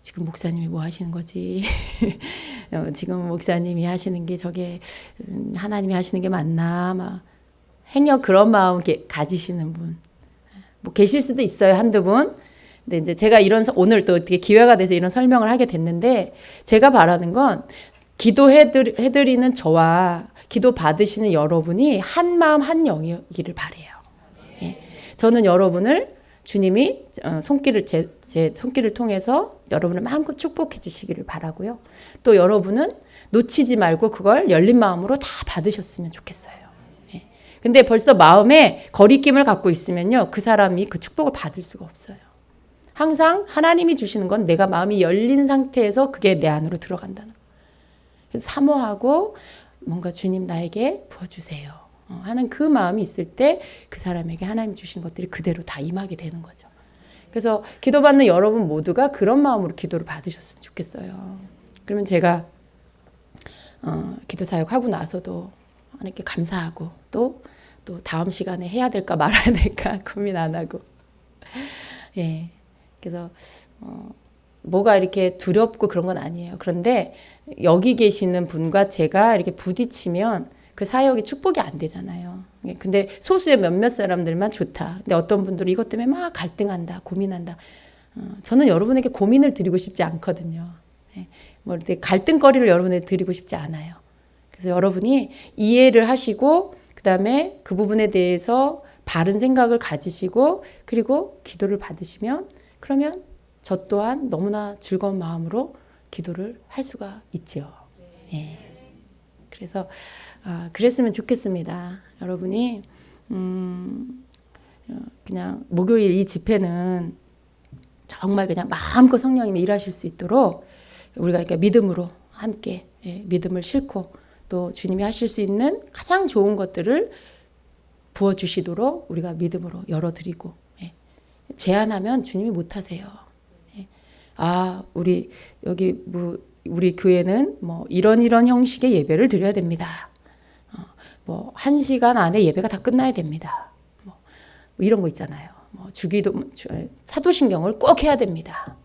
지금 목사님이 뭐 하시는 거지? 지금 목사님이 하시는 게 저게 하나님이 하시는 게 맞나? 막 행여 그런 마음 가지시는 분 계실 수도 있어요. 한두 분. 근데 이제 제가 오늘 또 어떻게 기회가 돼서 이런 설명을 하게 됐는데 제가 바라는 건 기도해드리는 저와 기도 받으시는 여러분이 한 마음 한 영이기를 바래요. 예. 저는 여러분을 주님이 제 손길을 통해서 여러분을 마음껏 축복해 주시기를 바라고요. 또 여러분은 놓치지 말고 그걸 열린 마음으로 다 받으셨으면 좋겠어요. 예. 근데 벌써 마음에 거리낌을 갖고 있으면요. 그 사람이 그 축복을 받을 수가 없어요. 항상 하나님이 주시는 건 내가 마음이 열린 상태에서 그게 내 안으로 들어간다는 거예요. 그래서 사모하고 뭔가 주님 나에게 부어주세요 하는 그 마음이 있을 때 그 사람에게 하나님이 주신 것들이 그대로 다 임하게 되는 거죠. 그래서 기도받는 여러분 모두가 그런 마음으로 기도를 받으셨으면 좋겠어요. 그러면 제가 기도 사역하고 나서도 하나님께 감사하고 또 다음 시간에 해야 될까 말아야 될까 고민 안 하고 예. 그래서 뭐가 이렇게 두렵고 그런 건 아니에요. 그런데 여기 계시는 분과 제가 이렇게 부딪히면 그 사역이 축복이 안 되잖아요. 근데 소수의 몇몇 사람들만 좋다. 근데 어떤 분들은 이것 때문에 막 갈등한다, 고민한다. 저는 여러분에게 고민을 드리고 싶지 않거든요. 뭐 이렇게 갈등거리를 여러분에게 드리고 싶지 않아요. 그래서 여러분이 이해를 하시고 그다음에 그 부분에 대해서 바른 생각을 가지시고 그리고 기도를 받으시면 그러면 저 또한 너무나 즐거운 마음으로 기도를 할 수가 있죠. 예. 그래서 그랬으면 좋겠습니다. 여러분이 그냥 목요일 이 집회는 정말 그냥 마음껏 성령님이 일하실 수 있도록 우리가 이렇게 믿음으로 함께 믿음을 싣고 또 주님이 하실 수 있는 가장 좋은 것들을 부어주시도록 우리가 믿음으로 열어드리고 제안하면 주님이 못하세요. 우리 여기 우리 교회는 뭐 이런 형식의 예배를 드려야 됩니다. 뭐 1시간 안에 예배가 다 끝나야 됩니다. 뭐 이런 거 있잖아요. 뭐 주기도 사도신경을 꼭 해야 됩니다.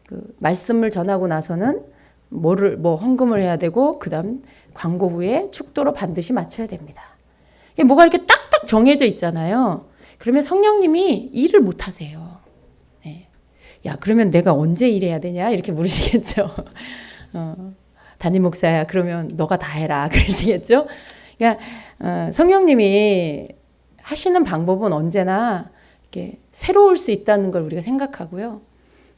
그 말씀을 전하고 나서는 뭐 헌금을 해야 되고 그다음 광고 후에 축도로 반드시 마쳐야 됩니다. 뭐가 이렇게 딱딱 정해져 있잖아요. 그러면 성령님이 일을 못 하세요. 네. 야, 그러면 내가 언제 일해야 되냐? 이렇게 물으시겠죠. 담임 목사야, 그러면 너가 다 해라. 그러시겠죠? 그러니까, 성령님이 하시는 방법은 언제나 이렇게 새로울 수 있다는 걸 우리가 생각하고요.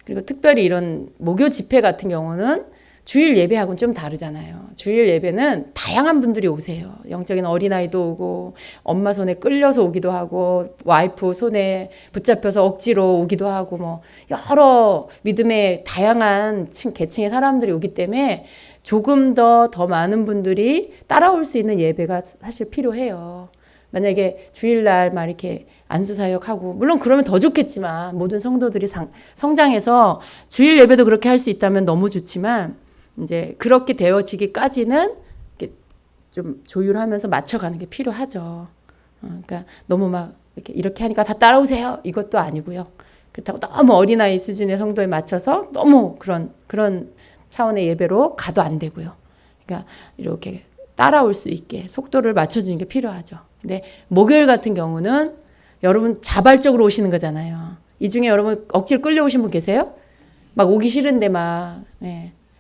그리고 특별히 이런 목요 집회 같은 경우는 주일 예배하고는 좀 다르잖아요. 주일 예배는 다양한 분들이 오세요. 영적인 어린아이도 오고 엄마 손에 끌려서 오기도 하고 와이프 손에 붙잡혀서 억지로 오기도 하고 뭐 여러 믿음의 다양한 계층의 사람들이 오기 때문에 조금 더 많은 분들이 따라올 수 있는 예배가 사실 필요해요. 만약에 주일날 막 이렇게 안수사역하고 물론 그러면 더 좋겠지만 모든 성도들이 성장해서 주일 예배도 그렇게 할 수 있다면 너무 좋지만 이제 그렇게 되어지기까지는 좀 조율하면서 맞춰가는 게 필요하죠. 그러니까 너무 막 이렇게 하니까 다 따라오세요 이것도 아니고요. 그렇다고 너무 어린아이 수준의 성도에 맞춰서 너무 그런 차원의 예배로 가도 안 되고요. 그러니까 이렇게 따라올 수 있게 속도를 맞춰주는 게 필요하죠. 근데 목요일 같은 경우는 여러분 자발적으로 오시는 거잖아요. 이 중에 여러분 억지로 끌려오신 분 계세요? 막 오기 싫은데 막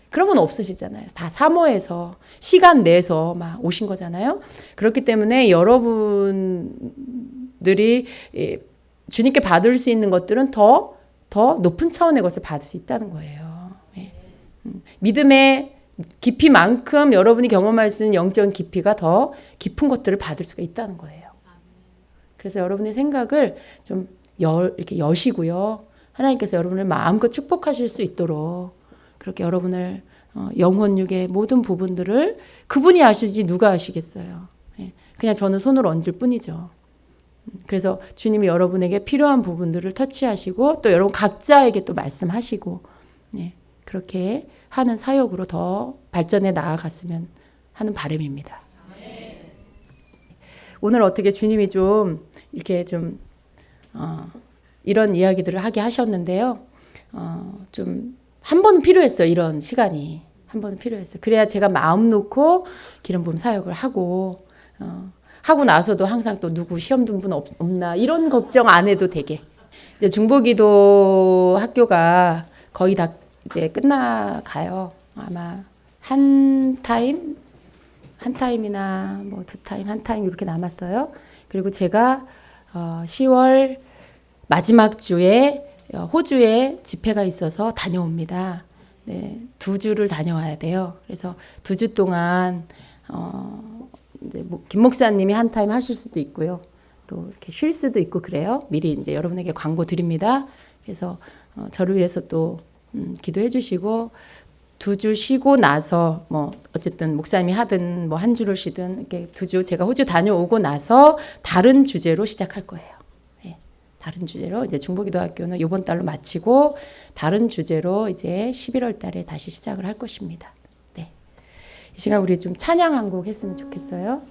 그런 건 없으시잖아요. 다 사모해서 시간 내서 막 오신 거잖아요. 그렇기 때문에 여러분들이 주님께 받을 수 있는 것들은 더 높은 차원의 것을 받을 수 있다는 거예요. 믿음의 깊이만큼 여러분이 경험할 수 있는 영적인 깊이가 더 깊은 것들을 받을 수가 있다는 거예요. 그래서 여러분의 생각을 좀 이렇게 여시고요. 하나님께서 여러분을 마음껏 축복하실 수 있도록 그렇게 여러분을 영혼육의 모든 부분들을 그분이 아시지 누가 아시겠어요. 그냥 저는 손을 얹을 뿐이죠. 그래서 주님이 여러분에게 필요한 부분들을 터치하시고 또 여러분 각자에게 또 말씀하시고 그렇게 하는 사역으로 더 발전해 나아갔으면 하는 바람입니다. 오늘 어떻게 주님이 좀 이렇게 좀 이런 이야기들을 하게 하셨는데요. 좀 한 번은 필요했어요. 이런 시간이 한 번은 필요했어요. 그래야 제가 마음 놓고 기름 부음 사역을 하고 나서도 항상 또 누구 시험 든 분 없나 이런 걱정 안 해도 되게. 이제 중보기도 학교가 거의 다 이제 끝나가요. 아마 한 타임이나 뭐 2타임, 한 타임 이렇게 남았어요. 그리고 제가 10월 마지막 주에 호주에 집회가 있어서 다녀옵니다. 네, 2주를 다녀와야 돼요. 그래서 2주 동안 김 목사님이 한 타임 하실 수도 있고요. 또 이렇게 쉴 수도 있고 그래요. 미리 이제 여러분에게 광고 드립니다. 그래서 저를 위해서 또 기도해 주시고 2주 쉬고 나서 뭐 어쨌든 목사님이 하든 뭐 한 주를 쉬든 이렇게 2주 제가 호주 다녀오고 나서 다른 주제로 시작할 거예요. 예, 다른 주제로 이제 중보기도학교는 이번 달로 마치고 다른 주제로 이제 11월 달에 다시 시작을 할 것입니다. 네. 이 시간 우리 좀 찬양 한 곡 했으면 좋겠어요.